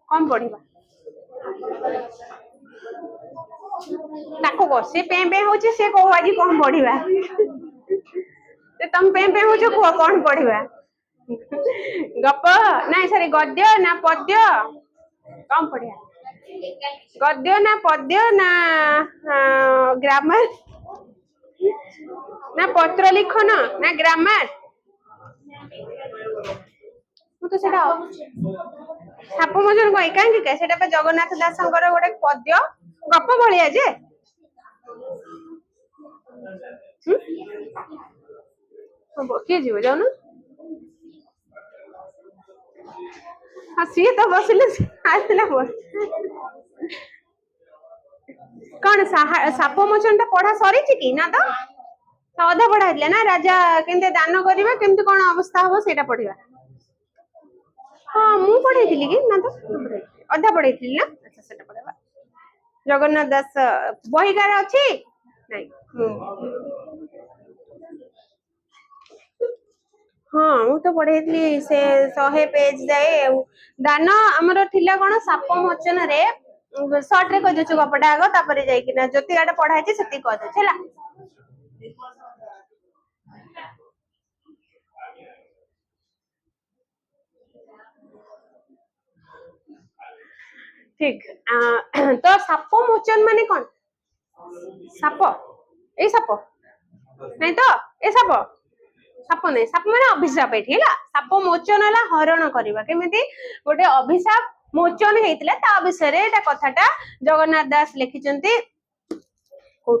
कौन पढ़िबा ताको को से पे होची से को आज कौन पढ़िबा ते तुम पे होचो को कौन पढ़िबा गप ना सॉरी गद्य ना पद्य कौन पढ़िया गद्य ना पद्य ना ग्रामर ना पत्र लिखन ना ग्रामर तो सेटा साप मोचन कई कहीं सेटा जगन्नाथ दासंकर गोटे पद्य गप भलिया जे किए जीव जाऊन हाँ सी तो बसिले कौन साप मोचन टा पढ़ा सरी कि ना तो अधा पढ़ा है ना राजा केमते दान करवा केमती कौन अवस्था हम से पढ़ा हाँ मु पढ़े कि ना तो अधा पढ़े ना अच्छा से पढ़ा जगन्नाथ दास बहिकार अच्छी नहीं हाँ मु तो पढ़े से 100 पेज जाए दान आमर थिला कौन साप मोचन रे सर्ट रे कह देछु गपटा आगो तापरे जाई कि ना जति गाटा पढ़ाई छै सेति कह दे छला ठीक तो साप मोचन माने कौन साप ए साप नहीं तो ए साप साप नहीं साप माने अभिशाप एठी हला साप मोचन हला हरण करबा केमिति गोटे अभिशाप मोचन हेतिला ता विषय रे एटा कथाटा जगन्नाथ दास लिखिचंती को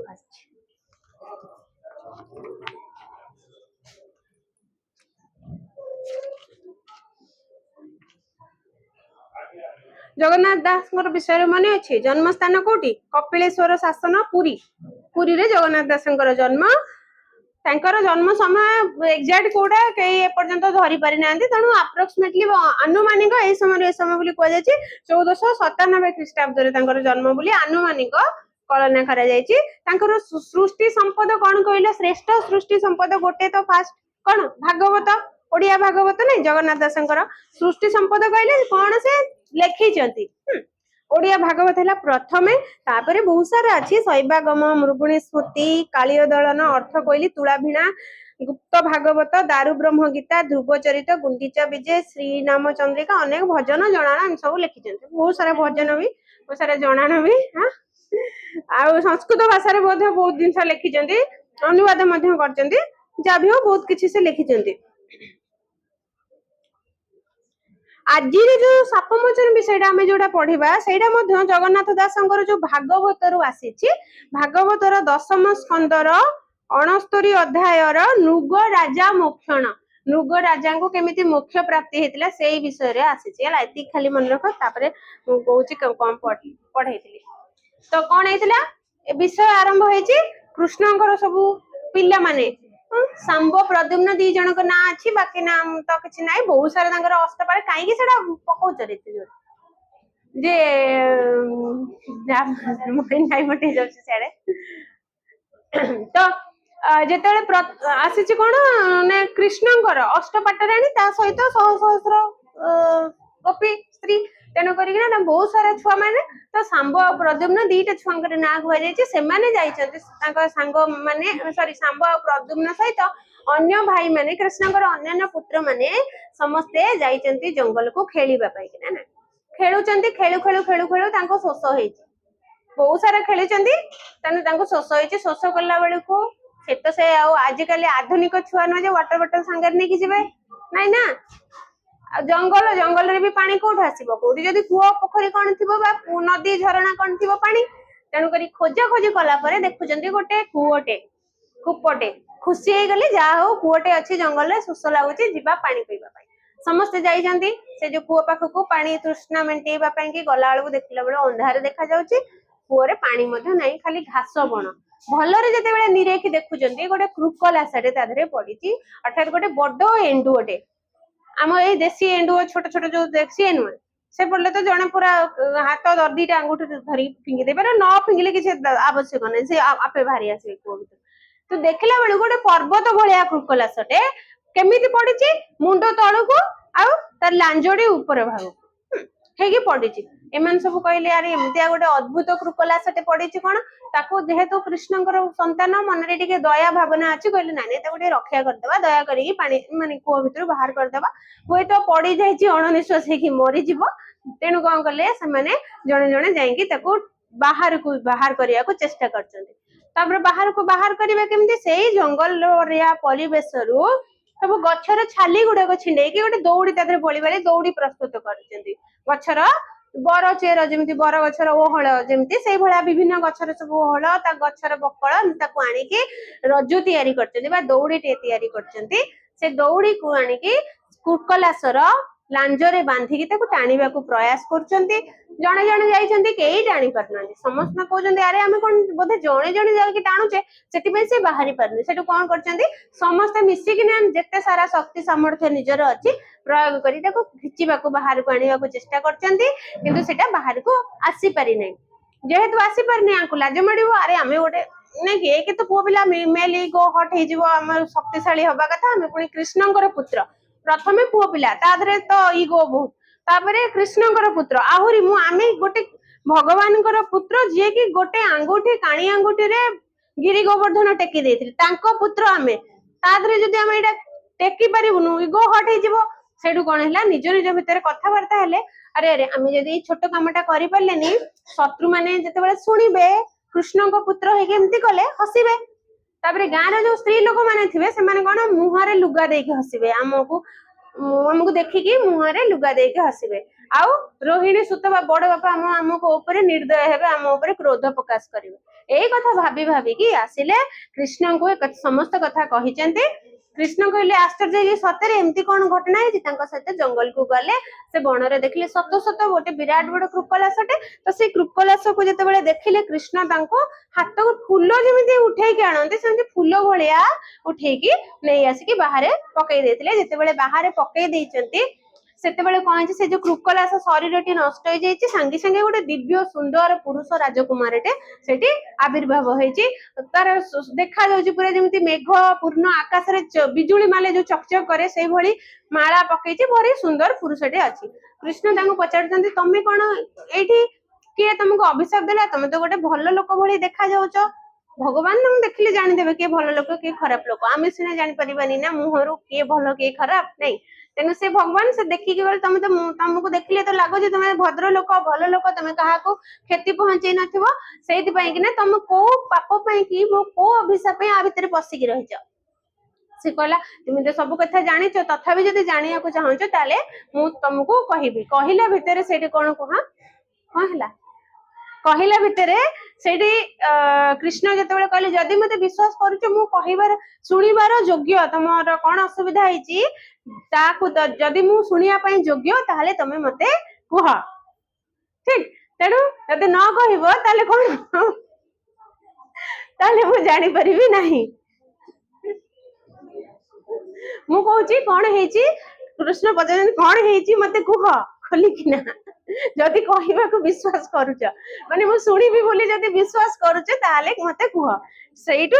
जगन्नाथ दास विषय मन अच्छे जन्म स्थान कोटी कपिलेश्वर शासन पुरी पुरी रे जगन्नाथ दास जन्म जन्म समय एक्जाक्ट कोटा कई एपर्यंत धरी पारि नांती तेणु अप्रोक्सीमेटली आनुमानिक ए समय बोली कह जायछि 1497 ख्रीष्टाब्द रे तांकर जन्म बोली आनुमानिक कल्पना करा जायछि तांकर सृष्टि संपद कोन कहले श्रेष्ठ सृष्टि संपद गोटे तो फास्ट कोन भागवत ओडिया भागवत नहीं जगन्नाथ दासंकर सृष्टि संपद कहले कोन से लेखिचंती ओडिया भागवत है प्रथमे तापरे बहुत सारा अच्छी शैवागम मृगुणी स्मृति कालिय दलन अर्थ कोइली तुलाभिणा गुप्त भागवत दारु ब्रह्म गीता ध्रुव चरित गुंडीचा विजय श्री नाम चंद्रिका अनेक भजन जनाना सब लिखिचंती बहुत सारा भजन भी बहुत सारा जनाना भी हाँ आ संस्कृत भाषा रे बहुत जिनस लिखिचंती अनुवाद मध्य करचंती जा भी हो बहुत किछि से लिखिचंती आज जो साप मोचन विषय आम जोटा पढ़ा से जगन्नाथ दासंकर जो भागवत रु आसी भागवतर 10म स्कंदर 69 अध्यायर नृग राजा मोक्षण नृग राजा को केमिति मोक्ष प्राप्ति होता से विषय रे आसी खाली मन रख तापरे कहूँ कम पढ़ाई तो कौन होता विषय आरंभ होती कृष्णकर सबू पिला माने सांब प्रद्युम्न दी जन को ना अच्छी बाकी नाम तो किसी ना बहुत सारा अष्टपाल कहीं पकाउच जे तो जेते आसी कौन ने कृष्णकर अष्टपाटराणी सहित शह सहस्र गोपी स्त्री तेणु करना बहुत सारा छुआ मैंने तो सांब आ प्रद्युम्न दीटा छुआ ना कहुई सांग माने सॉरी सांब आ प्रद्युम्न सहित अन्य भाई माने कृष्णकर अन्य पुत्र माने समस्ते जाइचंती जंगल को खेलिबा पाई कि ना खेलुचंती खेलु खेलु खेलु खेलु तांको शोष होईची बहुत सारा खेलुचंती तने तांको शोष होईची शोष करला बेले को से तो से आजिकल आधुनिक छुआ न जे वाटर बोतल संगर नहीं कि जिवे नहीं ना जंगल जंगल रे भी पानी कोठ आसीबो कोठी जदी कुओ पोखरी कोन थिबो बा नदी झरणा कोन थिबो पानी तेनु करी खोजा खोजी कला परे देखुचंती गोटे कुओटे कुपटे खुशी हे गले जा हो कुओटे अछि जंगल रे सुस लागुची जिबा पानी पीबा पाई समस्त जाई जंती से जो कुओ पाख को पानी तृष्णा मेंटेबा पाई कि गला बेलू देखला बेले अंधार देखा जाउची कुओ रे पानी मध्ये नाही खाली घास बण भलरे जते बेले निरेखि देखुचंती गोटे क्रुकल आसारे ता धरे पडिची अर्थात गोटे बड्डो एंडुओटे आम ए देसी एंडुओ छोट छोट जो देसी एंडुओ से पड़ले तो जने पूरा हाथ दर्दीटा अंगूठ धरी फिंगी दे न फिंगिले किसी आवश्यक नहीं से आपे बाहरी आसे कुओ भीतर तो देखला बेलू गोटे पर्वत भलिया क्रुकल आसटे केमिति पडिची मुंडो तळको आ ତାର ଲାଞ୍ଜଟି ଉପର ଭାଗ ହେଇକି ପଡିଛି। ଏମାନେ ସବୁ କହିଲେ ଆରେ ଏମିତିଆ ଗୋଟେ ଅଦ୍ଭୁତ କୃପଲାସଟେ ପଡିଛି କଣ, ତାକୁ ଯେହେତୁ କୃଷ୍ଣଙ୍କର ସନ୍ତାନ ମନରେ ଟିକେ ଦୟା ଭାବନା ଅଛି, କହିଲେ ନାଇଁ ତାକୁ ଟିକେ ରକ୍ଷା କରିଦବା, ଦୟା କରିକି ପାଣି ମାନେ କୂଅ ଭିତରୁ ବାହାର କରିଦବା, ହୁଏତ ପଡି ଯାଇଛି ଅଣନିଶ୍ୱାସୀ ହେଇକି ମରିଯିବ। ତେଣୁ କଣ କଲେ ସେମାନେ ଜଣେ ଜଣେ ଯାଇକି ତାକୁ ବାହାର କରିବାକୁ ଚେଷ୍ଟା କରିଛନ୍ତି। ତାପରେ ବାହାରକୁ ବାହାର କରିବା କେମିତି, ସେଇ ଜଙ୍ଗଲରିଆ ପରିବେଶରୁ ସବୁ ଗଛର ଛାଲି ଗୁଡାକ ଛିଣ୍ଡେଇକି ଗୋଟେ ଦଉଡି ତା ଦେହରେ ବଳି ବାଳି ଦଉଡି ପ୍ରସ୍ତୁତ କରିଛନ୍ତି। ଗଛର ବର ଚେର ଯେମିତି ବର ଗଛର ଓହଳ ଯେମିତି ସେଇଭଳିଆ ବିଭିନ୍ନ ଗଛର ସବୁ ଓହଳ ତା ଗଛର ବକଳ ତାକୁ ଆଣିକି ରଜୁ ତିଆରି କରିଛନ୍ତି ବା ଦଉଡିଟିଏ ତିଆରି କରିଛନ୍ତି। ସେ ଦଉଡିକୁ ଆଣିକି କୃକଲାସର ଲାଞ୍ଜରେ ବାନ୍ଧିକି ତାକୁ ଟାଣିବାକୁ ପ୍ରୟାସ କରୁଛନ୍ତି। ଜଣେ ଜଣେ ଯାଇଛନ୍ତି, କେହି ଟାଣି ପାରୁନାହାନ୍ତି। ସମସ୍ତେ କହୁଛନ୍ତି ଆରେ ଆମେ କଣ ବୋଧେ ଜଣେ ଜଣେ ଯାଇକି ଟାଣୁଛେ, ସେଥିପାଇଁ ସେ ବାହାରି ପାରୁନି। ସେଠୁ କଣ କରିଛନ୍ତି, ସମସ୍ତେ ମିଶିକିନା ଯେତେ ସାରା ଶକ୍ତି ସାମର୍ଥ୍ୟ ନିଜର ଅଛି ପ୍ରୟୋଗ କରି ତାକୁ ଖିଚିବାକୁ ବାହାରକୁ ଆଣିବାକୁ ଚେଷ୍ଟା କରିଛନ୍ତି, କିନ୍ତୁ ସେଟା ବାହାରକୁ ଆସିପାରି ନାହିଁ। ଯେହେତୁ ଆସିପାରିନି ଆଙ୍କୁ ଲାଜ ମାଡିବ, ଆରେ ଆମେ ଗୋଟେ ନାଇଁ ଏକ ତ ପୁଅ ପିଲା ମେଲ ଇଗୋ ହଟ୍ ହେଇଯିବ, ଆମର ଶକ୍ତିଶାଳୀ ହବା କଥା, ଆମେ ପୁଣି କୃଷ୍ଣଙ୍କର ପୁତ୍ର, ପ୍ରଥମେ ପୁଅ ପିଲା ତା ଦେହରେ ତ ଇଗୋ ବହୁତ, ତାପରେ କୃଷ୍ଣଙ୍କର ପୁତ୍ର ଆହୁରି ଆମେ ଗୋଟେ ଭଗବାନଙ୍କର ପୁତ୍ର ଯିଏକି ଗୋଟେ ଆଙ୍ଗୁଠି କାଣି ଆଙ୍ଗୁଠିରେ ଗିରି ଗୋବର୍ଦ୍ଧନ ଟେକି ଦେଇଥିଲେ, ତାଙ୍କ ପୁତ୍ର ଆମେ, ତା ଦେହରେ ଯଦି ଆମେ ଏଇଟା ଟେକି ପାରିବୁନୁ ଇଗୋ ହଟ୍ ହେଇଯିବ। ସେଠୁ କଣ ହେଲା, ନିଜ ନିଜ ଭିତରେ କଥାବାର୍ତ୍ତା ହେଲେ, ଆରେ ଆରେ ଆମେ ଯଦି ଏଇ ଛୋଟ କାମଟା କରିପାରିଲେନି, ଶତ୍ରୁ ମାନେ ଯେତେବେଳେ ଶୁଣିବେ କୃଷ୍ଣଙ୍କ ପୁତ୍ର ହେଇକି ଏମିତି କଲେ ହସିବେ। ତାପରେ ଗାଁର ଯୋଉ ସ୍ତ୍ରୀ ଲୋକମାନେ ଥିବେ ସେମାନେ କଣ ମୁହଁରେ ଲୁଗା ଦେଇକି ହସିବେ, ଆମକୁ ଦେଖିକି ମୁହଁରେ ଲୁଗା ଦେଇକି ହସିବେ। ଆଉ ରୋହିଣୀ ସୁତ ବା ବଡ ବାପା ଆମକୁ ଉପରେ ନିର୍ଦୟ ହେବେ, ଆମ ଉପରେ କ୍ରୋଧ ପ୍ରକାଶ କରିବେ। ଏଇ କଥା ଭାବି ଭାବିକି ଆସିଲେ କୃଷ୍ଣଙ୍କୁ ସମସ୍ତ କଥା କହିଛନ୍ତି। କୃଷ୍ଣ କହିଲେ ଆଶ୍ଚର୍ଯ୍ୟ ହେଇକି ସତରେ ଏମିତି କଣ ଘଟଣା ହେଇଛି। ତାଙ୍କ ସହିତ ଜଙ୍ଗଲକୁ ଗଲେ, ସେ ବଣରେ ଦେଖିଲେ ସତ ସତ ଗୋଟେ ବିରାଟ ବଡ କୃପଲାସଟେ। ତ ସେଇ କୃପଲାସକୁ ଯେତେବେଳେ ଦେଖିଲେ କୃଷ୍ଣ ତାଙ୍କୁ ହାତକୁ ଫୁଲ ଯେମିତି ଉଠେଇକି ଆଣନ୍ତି ସେମିତି ଫୁଲ ଭଳିଆ ଉଠେଇକି ନେଇ ଆସିକି ବାହାରେ ପକେଇ ଦେଇଥିଲେ। ଯେତେବେଳେ ବାହାରେ ପକେଇ ଦେଇଛନ୍ତି ସେତେବେଳେ କଣ ହେଇଛି, ସେ ଯୋଉ କୃକଲାସ ଶରୀରଟି ନଷ୍ଟ ହେଇଯାଇଛି, ସାଙ୍ଗେ ସାଙ୍ଗେ ଗୋଟେ ଦିବ୍ୟ ସୁନ୍ଦର ପୁରୁଷ ରାଜକୁମାରଟେ ସେଠି ଆବିର୍ଭାବ ହେଇଛି। ତାର ଦେଖା ଯାଉଛି ପୁରା ଯେମିତି ମେଘ ପୂର୍ଣ୍ଣ ଆକାଶରେ ବିଜୁଳି ମାଲେ ଯୋଉ ଚକଚକ କରେ ସେଇଭଳି ମାଳା ପକେଇଛି, ଭାରି ସୁନ୍ଦର ପୁରୁଷଟେ ଅଛି। କୃଷ୍ଣ ତାଙ୍କୁ ପଚାରୁଛନ୍ତି ତମେ କଣ ଏଇଠି, କିଏ ତମକୁ ଅଭିଶାପ ଦେଲା, ତମେ ତ ଗୋଟେ ଭଲ ଲୋକ ଭଳି ଦେଖା ଯାଉଛ, ଭଗବାନ ତମକୁ ଦେଖିଲେ ଜାଣିଦେବେ କିଏ ଭଲ ଲୋକ କିଏ ଖରାପ ଲୋକ, ଆମେ ସିନା ଜାଣିପାରିବାନି ନା ମୁହଁରୁ କିଏ ଭଲ କିଏ ଖରାପ, ନାଇଁ। ତେଣୁ ସେ ଭଗବାନ ସେ ଦେଖିକି ଗଲେ, ତମକୁ ଦେଖିଲେ ତ ଲାଗୁଛି ତମେ ଭଦ୍ର ଲୋକ ଭଲ ଲୋକ, ତମେ କାହାକୁ କ୍ଷତି ପହଞ୍ଚେଇ ନଥିବ, ସେଇଥିପାଇଁ କି ନା ତମ କୋଉ ପାପ ପାଇଁ କି କୋଉ ଅଭିଶାପ ପାଇଁ ଆ ଭିତରେ ପଶିକି ରହିଛ। ସେ କହିଲା ତୁମେ ତ ସବୁ କଥା ଜାଣିଛ, ତଥାପି ଯଦି ଜାଣିବାକୁ ଚାହୁଁଛ ତାହେଲେ ମୁଁ ତମକୁ କହିବି। କହିଲା ଭିତରେ ସେଇଠି କଣ ହେଲା, କହିଲା ଭିତରେ ସେଇଠି କୃଷ୍ଣ ଯେତେବେଳେ କହିଲେ ଯଦି ମତେ ବିଶ୍ୱାସ କରୁଛ ମୁଁ କହିବାର ଶୁଣିବାର ଯୋଗ୍ୟ, ତମର କଣ ଅସୁବିଧା ହେଇଛି ତାକୁ ଯଦି ମୁଁ ଶୁଣିବା ପାଇଁ ଯୋଗ୍ୟ ତାହେଲେ ତମେ ମତେ କୁହ, ଠିକ। ତେଣୁ ଯଦି ନ କହିବ ତାହେଲେ କଣ, ତାହେଲେ ମୁଁ ଜାଣିପାରିବି ନାହିଁ। ମୁଁ କହୁଛି କଣ ହେଇଛି, କୃଷ୍ଣ ପଚାରୁଛନ୍ତି କଣ ହେଇଛି ମତେ କୁହ ଖୋଲିକିନା, ଯଦି କହିବାକୁ ବିଶ୍ୱାସ କରୁଛ, ମାନେ ମୁଁ ଶୁଣିବି ବୋଲି ଯଦି ବିଶ୍ୱାସ କରୁଛ ତାହେଲେ ମତେ କୁହ। ସେଇଠୁ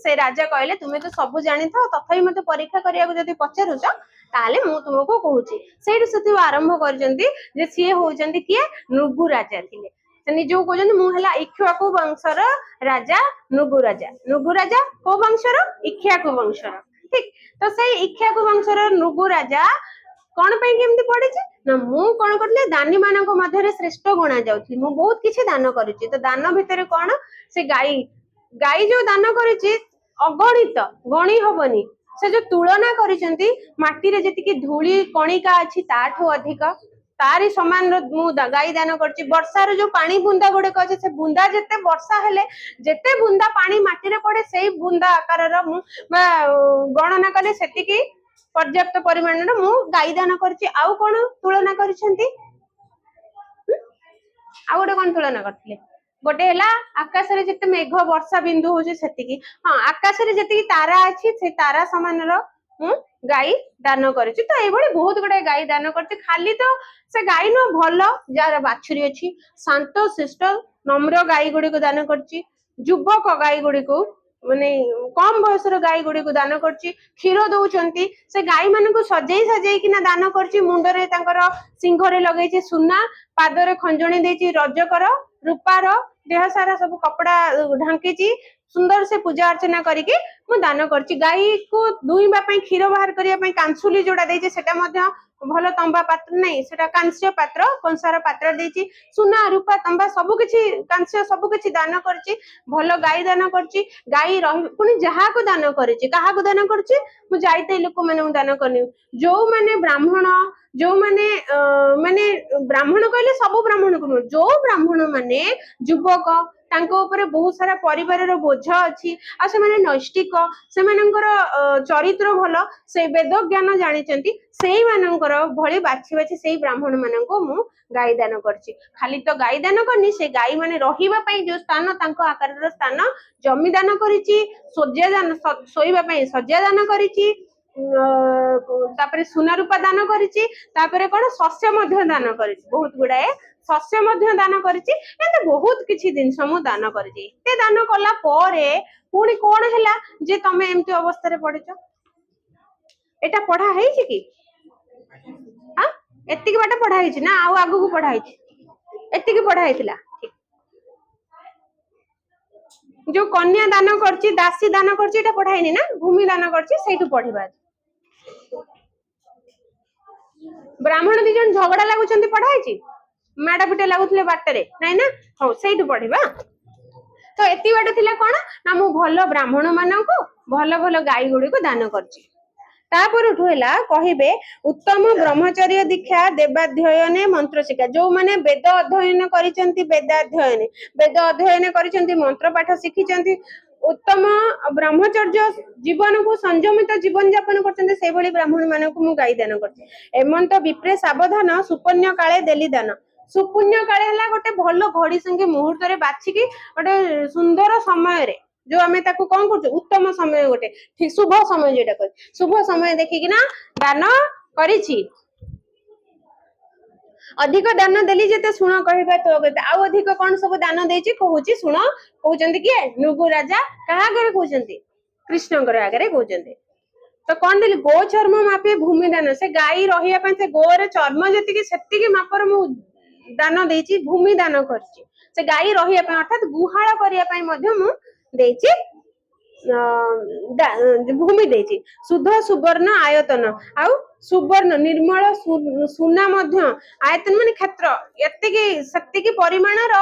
ସେ ରାଜା କହିଲେ ତୁମେ ତ ସବୁ ଜାଣିଥାଅ, ତଥାପି ମତେ ପରୀକ୍ଷା କରିବାକୁ ଯଦି ପଚାରୁଛ ତାହେଲେ ମୁଁ ତୁମକୁ କହୁଛି। ସେଇଠୁ ସେଥିରୁ ଆରମ୍ଭ କରିଛନ୍ତି ଯେ ସିଏ ହଉଛନ୍ତି କିଏ, ନୃଗୁ ରାଜା ଥିଲେ। ସେ ନିଜକୁ କହୁଛନ୍ତି ମୁଁ ହେଲା ଇକ୍ଷ୍ୱାକୁ ବଂଶର ରାଜା ନୃଗୁ ରାଜା। ନୃଗୁ ରାଜା କୋଉ ବଂଶର, ଇକ୍ଷ୍ୱାକୁ ବଂଶର, ଠିକ। ତ ସେଇ ଇକ୍ଷ୍ୱାକୁ ବଂଶର ନୃଗୁ ରାଜା କଣ ପାଇଁ କେମିତି ପଡିଛି ନା, ମୁଁ କଣ କରିଥିଲି ଦାନୀ ମାନଙ୍କ ମଧ୍ୟରେ ଶ୍ରେଷ୍ଠ ଗଣା ଯାଉଥିଲି, ମୁଁ ବହୁତ କିଛି ଦାନ କରିଛି। ତ ଦାନ ଭିତରେ କଣ, ସେ ଗାଈ ଯୋଉ ଦାନ କରିଛି ଅଗଣିତ, ଗଣି ହବନି। ସେ ଯୋଉ ତୁଳନା କରିଛନ୍ତି ମାଟିରେ ଯେତିକି ଧୂଳି କଣିକା ଅଛି ତାଠୁ ଅଧିକ, ତାରି ସମାନର ମୁଁ ଗାଈ ଦାନ କରିଛି। ବର୍ଷାର ଯୋଉ ପାଣି ବୁନ୍ଦା ଗୁଡିକ ଅଛି, ସେ ବୁନ୍ଦା ଯେତେ ବର୍ଷା ହେଲେ ଯେତେ ବୁନ୍ଦା ପାଣି ମାଟିରେ ପଡେ ସେଇ ବୁନ୍ଦା ଆକାରର ମୁଁ ବା ଗଣନା କଲେ ସେତିକି ପର୍ଯ୍ୟାପ୍ତ ପରିମାଣର ମୁଁ ଗାଈ ଦାନ କରିଛି। ଆଉ କଣ ତୁଳନା କରିଛନ୍ତି, ଆଉ ଗୋଟେ କଣ ତୁଳନା କରିଥିଲେ, ଗୋଟେ ହେଲା ଆକାଶରେ ଯେତେ ମେଘ ବର୍ଷା ବିନ୍ଦୁ ହଉଛି ସେତିକି, ହଁ ଆକାଶରେ ଯେତିକି ତାରା ଅଛି ସେ ତାରା ସମାନର ମୁଁ ଗାଈ ଦାନ କରିଛି। ତ ଏଇଭଳି ବହୁତ ଗୁଡାଏ ଗାଈ ଦାନ କରିଛି। ଖାଲି ତ ସେ ଗାଈ ନୁହଁ, ଭଲ ଯାହାର ବାଛୁରୀ ଅଛି, ଶାନ୍ତ ଶିଷ୍ଟ ନମ୍ର ଗାଈ ଗୁଡିକୁ ଦାନ କରିଛି, ଯୁବକ ଗାଈ ଗୁଡିକୁ ମାନେ କମ ବୟସର ଗାଈ ଗୁଡିକୁ ଦାନ କରୁଛି। କ୍ଷୀର ଦଉଛନ୍ତି, ସେ ଗାଈ ମାନଙ୍କୁ ସଜେଇ ସଜେଇକିନା ଦାନ କରୁଛି। ମୁଣ୍ଡରେ ତାଙ୍କର ସିଂଘରେ ଲଗେଇଛି ସୁନା, ପାଦରେ ଖଞ୍ଜଣି ଦେଇଛି ରଜକର ରୂପାର, ଦେହ ସାରା ସବୁ କପଡା ଢାଙ୍କିଛି, ସୁନ୍ଦର ସେ ପୂଜା ଅର୍ଚ୍ଚନା କରିକି ମୁଁ ଦାନ କରୁଛି। ଗାଈକୁ ଦୁଇଁବା ପାଇଁ, କ୍ଷୀର ବାହାର କରିବା ପାଇଁ କାଂସୁଲି ଯୋଉଟା ଦେଇଛି ସେଟା ମଧ୍ୟ ଭଲ ତମ୍ବା ପାତ୍ର ନାହିଁ, ସେଟା କାଂସ୍ୟ ପାତ୍ର, କଂସାର ପାତ୍ର ଦେଇଛି। ସୁନା ରୂପା ତମ୍ବା ସବୁ କିଛି, କାଂସ୍ୟ ସବୁ କିଛି ଦାନ କରିଛି। ଭଲ ଗାଈ ଦାନ କରିଛି। ଗାଈ ରହି ପୁଣି ଯାହାକୁ ଦାନ କରିଛି, କାହାକୁ ଦାନ କରୁଛି, ମୁଁ ଯାଇତାଇ ଲୋକମାନଙ୍କୁ ଦାନ କରିନି। ଯୋଉମାନେ ବ୍ରାହ୍ମଣ, ଯୋଉମାନେ ମାନେ ବ୍ରାହ୍ମଣ କହିଲେ ସବୁ ବ୍ରାହ୍ମଣକୁ ନୁହଁ, ଯୋଉ ବ୍ରାହ୍ମଣ ମାନେ ଯୁବକ, ତାଙ୍କ ଉପରେ ବହୁତ ସାରା ପରିବାରର ବୋଝ ଅଛି, ଆଉ ସେମାନେ ନୈଷ୍ଠିକ, ସେମାନଙ୍କର ଚରିତ୍ର ଭଲ, ସେ ବେଦ ଜ୍ଞାନ ଜାଣିଛନ୍ତି, ସେଇମାନଙ୍କର ଭଳି ବାଛି ବାଛି ସେଇ ବ୍ରାହ୍ମଣ ମାନଙ୍କୁ ମୁଁ ଗାଈ ଦାନ କରିଛି। ଖାଲି ତ ଗାଈ ଦାନ କରିନି, ସେ ଗାଈ ମାନେ ରହିବା ପାଇଁ ଯୋଉ ସ୍ଥାନ, ତାଙ୍କ ଆକାରର ସ୍ଥାନ, ଜମି ଦାନ କରିଛି, ଶଯ୍ୟା ଦାନ, ଶୋଇବା ପାଇଁ ଶଯ୍ୟା ଦାନ କରିଛି, ତାପରେ ସୁନା ରୂପା ଦାନ କରିଛି, ତାପରେ କଣ ଶସ୍ୟ ମଧ୍ୟ ଦାନ କରିଛି, ବହୁତ ଗୁଡାଏ ଶସ୍ୟ ମଧ୍ୟ ଦାନ କରିଛି। ଏମିତି ବହୁତ କିଛି ଜିନିଷ ମୁଁ ଦାନ କରିଛି। ଏତେ ଦାନ କଲା ପରେ ପୁଣି କଣ ହେଲା ଯେ ତମେ ଏମିତି ଅବସ୍ଥାରେ ପଡିଛ? ଏଟା ପଢା ହେଇଛି କି? ଏତିକି ବାଟ ପଢା ହେଇଛି ନା ଆଉ ଆଗକୁ ପଢା ହେଇଛି? ଏତିକି ପଢା ହେଇଥିଲା। ଯୋଉ କନ୍ୟା ଦାନ କରିଛି, ଦାସୀ ଦାନ କରିଛି, ଏଟା ପଢା ହେଇନି ନା? ଭୂମି ଦାନ କରିଛି, ସେଇଠୁ ପଢିବା। ବ୍ରାହ୍ମଣ ଦି ଜଣ ଝଗଡା ଲାଗୁଛନ୍ତି, ପଢା ହେଇଛି? ମାଡ ପିଟା ଲାଗୁଥିଲେ ବାଟରେ, ନାଇଁ ନା? ହଉ, ସେଇଠୁ ପଢିବା। ତ ଏତିକି ବାଟ ଥିଲା କଣ ନା, ମୁଁ ଭଲ ବ୍ରାହ୍ମଣ ମାନଙ୍କୁ ଭଲ ଭଲ ଗାଈ ଗୁଡିକୁ ଦାନ କରିଛି। ତାପରଠୁ ହେଲା କହିବେ ଉତ୍ତମ ବ୍ରହ୍ମଚର୍ୟ ଦୀକ୍ଷା ଦେବାଧ୍ୟୟନେ ମନ୍ତ୍ର ଶିକ୍ଷା। ଯୋଉମାନେ ବେଦ ଅଧ୍ୟୟନ କରିଛନ୍ତି, ବେଦାଧ୍ୟୟନେ, ବେଦ ଅଧ୍ୟୟନ କରିଛନ୍ତି, ମନ୍ତ୍ର ପାଠ ଶିଖିଛନ୍ତି, ଉତ୍ତମ ବ୍ରହ୍ମଚର୍ଯ୍ୟ ଜୀବନକୁ ସଂଯମିତ ଜୀବନ ଯାପନ କରୁଛନ୍ତି, ସେଇଭଳି ବ୍ରାହ୍ମଣ ମାନଙ୍କୁ ମୁଁ ଗାଈ ଦାନ କରିଛି। ଏମନ୍ତ ବିପ୍ରେ ସାବଧାନ, ସୁପନ୍ୟ କାଳେ ଦେଲି ଦାନ। ସୁପୁଣ୍ୟ କାଳେ ହେଲା ଗୋଟେ ଭଲ ଘଡି ସଙ୍ଗେ ମୁହୂର୍ତ୍ତରେ ବାଛିକି, ଗୋଟେ ସୁନ୍ଦର ସମୟରେ, ଯୋଉ ଆମେ ତାକୁ କଣ କରୁଛୁ, ଉତ୍ତମ ସମୟ, ଗୋଟେ ଠିକ ଶୁଭ ସମୟ, ଯେଟା କରୁ ଶୁଭ ସମୟ ଦେଖିକିନା ଦାନ କରିଛି। ଅଧିକ ଦାନ ଦେଲି ଯେତେ ଶୁଣ କହିବା ତୋ କଥା। ଆଉ ଅଧିକ କଣ ସବୁ ଦାନ ଦେଇଛି କହୁଛି ଶୁଣ। କହୁଛନ୍ତି କିଏ? ନୃଗୁ ରାଜା। କାହା ଆଗରେ କହୁଛନ୍ତି? କୃଷ୍ଣଙ୍କର ଆଗରେ କହୁଛନ୍ତି। ତ କଣ ଦେଲି? ଗୋ ଚର୍ମ ମାପେ ଭୂମି ଦାନ। ସେ ଗାଈ ରହିବା ପାଇଁ, ସେ ଗୋର ଚର୍ମ ଯେତିକି ସେତିକି ମାପର ମୁଁ ଦାନ ଦେଇଛି, ଭୂମି ଦାନ କରିଛି। ସେ ଗାଈ ରହିବା ପାଇଁ, ଅର୍ଥାତ ଗୁହାଳ କରିବା ପାଇଁ ମଧ୍ୟ ମୁଁ ଦେଇଛି, ଭୂମି ଦେଇଛି। ସୁଧ ସୁବର୍ଣ୍ଣ ଆୟତନ, ଆଉ ସୁବର୍ଣ୍ଣ ନିର୍ମଳ ସୁନା ମଧ୍ୟ, ଆୟତନ ମାନେ କ୍ଷେତ୍ର, ଏତିକି ସେତିକି ପରିମାଣର,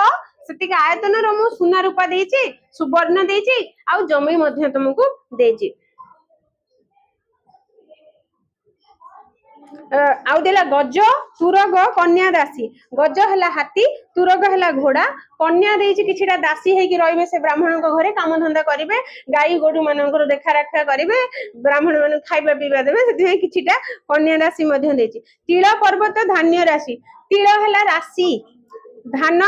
ସେତିକି ଆୟତନର ମୁଁ ସୁନା ରୂପା ଦେଇଛି, ସୁବର୍ଣ୍ଣ ଦେଇଛି, ଆଉ ଜମି ମଧ୍ୟ ତମକୁ ଦେଇଛି। ଆଉ ଦେଲା ଗଜ, ତୁରଗ, କନ୍ୟା ଦାସୀ। ଗଜ ହେଲା ହାତୀ, ତୁରଗ ହେଲା ଘୋଡା, କନ୍ୟା ଦେଇଛି କିଛିଟା ଦାସୀ ହେଇକି ରହିବେ ସେ ବ୍ରାହ୍ମଣଙ୍କ ଘରେ, କାମ ଧନ୍ଦା କରିବେ, ଗାଈ ଗୋରୁ ମାନଙ୍କର ଦେଖା ରକ୍ଷା କରିବେ, ବ୍ରାହ୍ମଣ ମାନଙ୍କୁ ଖାଇବା ପିଇବା ଦେବେ, ସେଥିପାଇଁ କିଛିଟା କନ୍ୟା ରାଶି ମଧ୍ୟ ଦେଇଛି। ତିଳ ପର୍ବତ ଧାନ୍ୟ ରାଶି। ତିଳ ହେଲା ରାଶି, ଧାନ,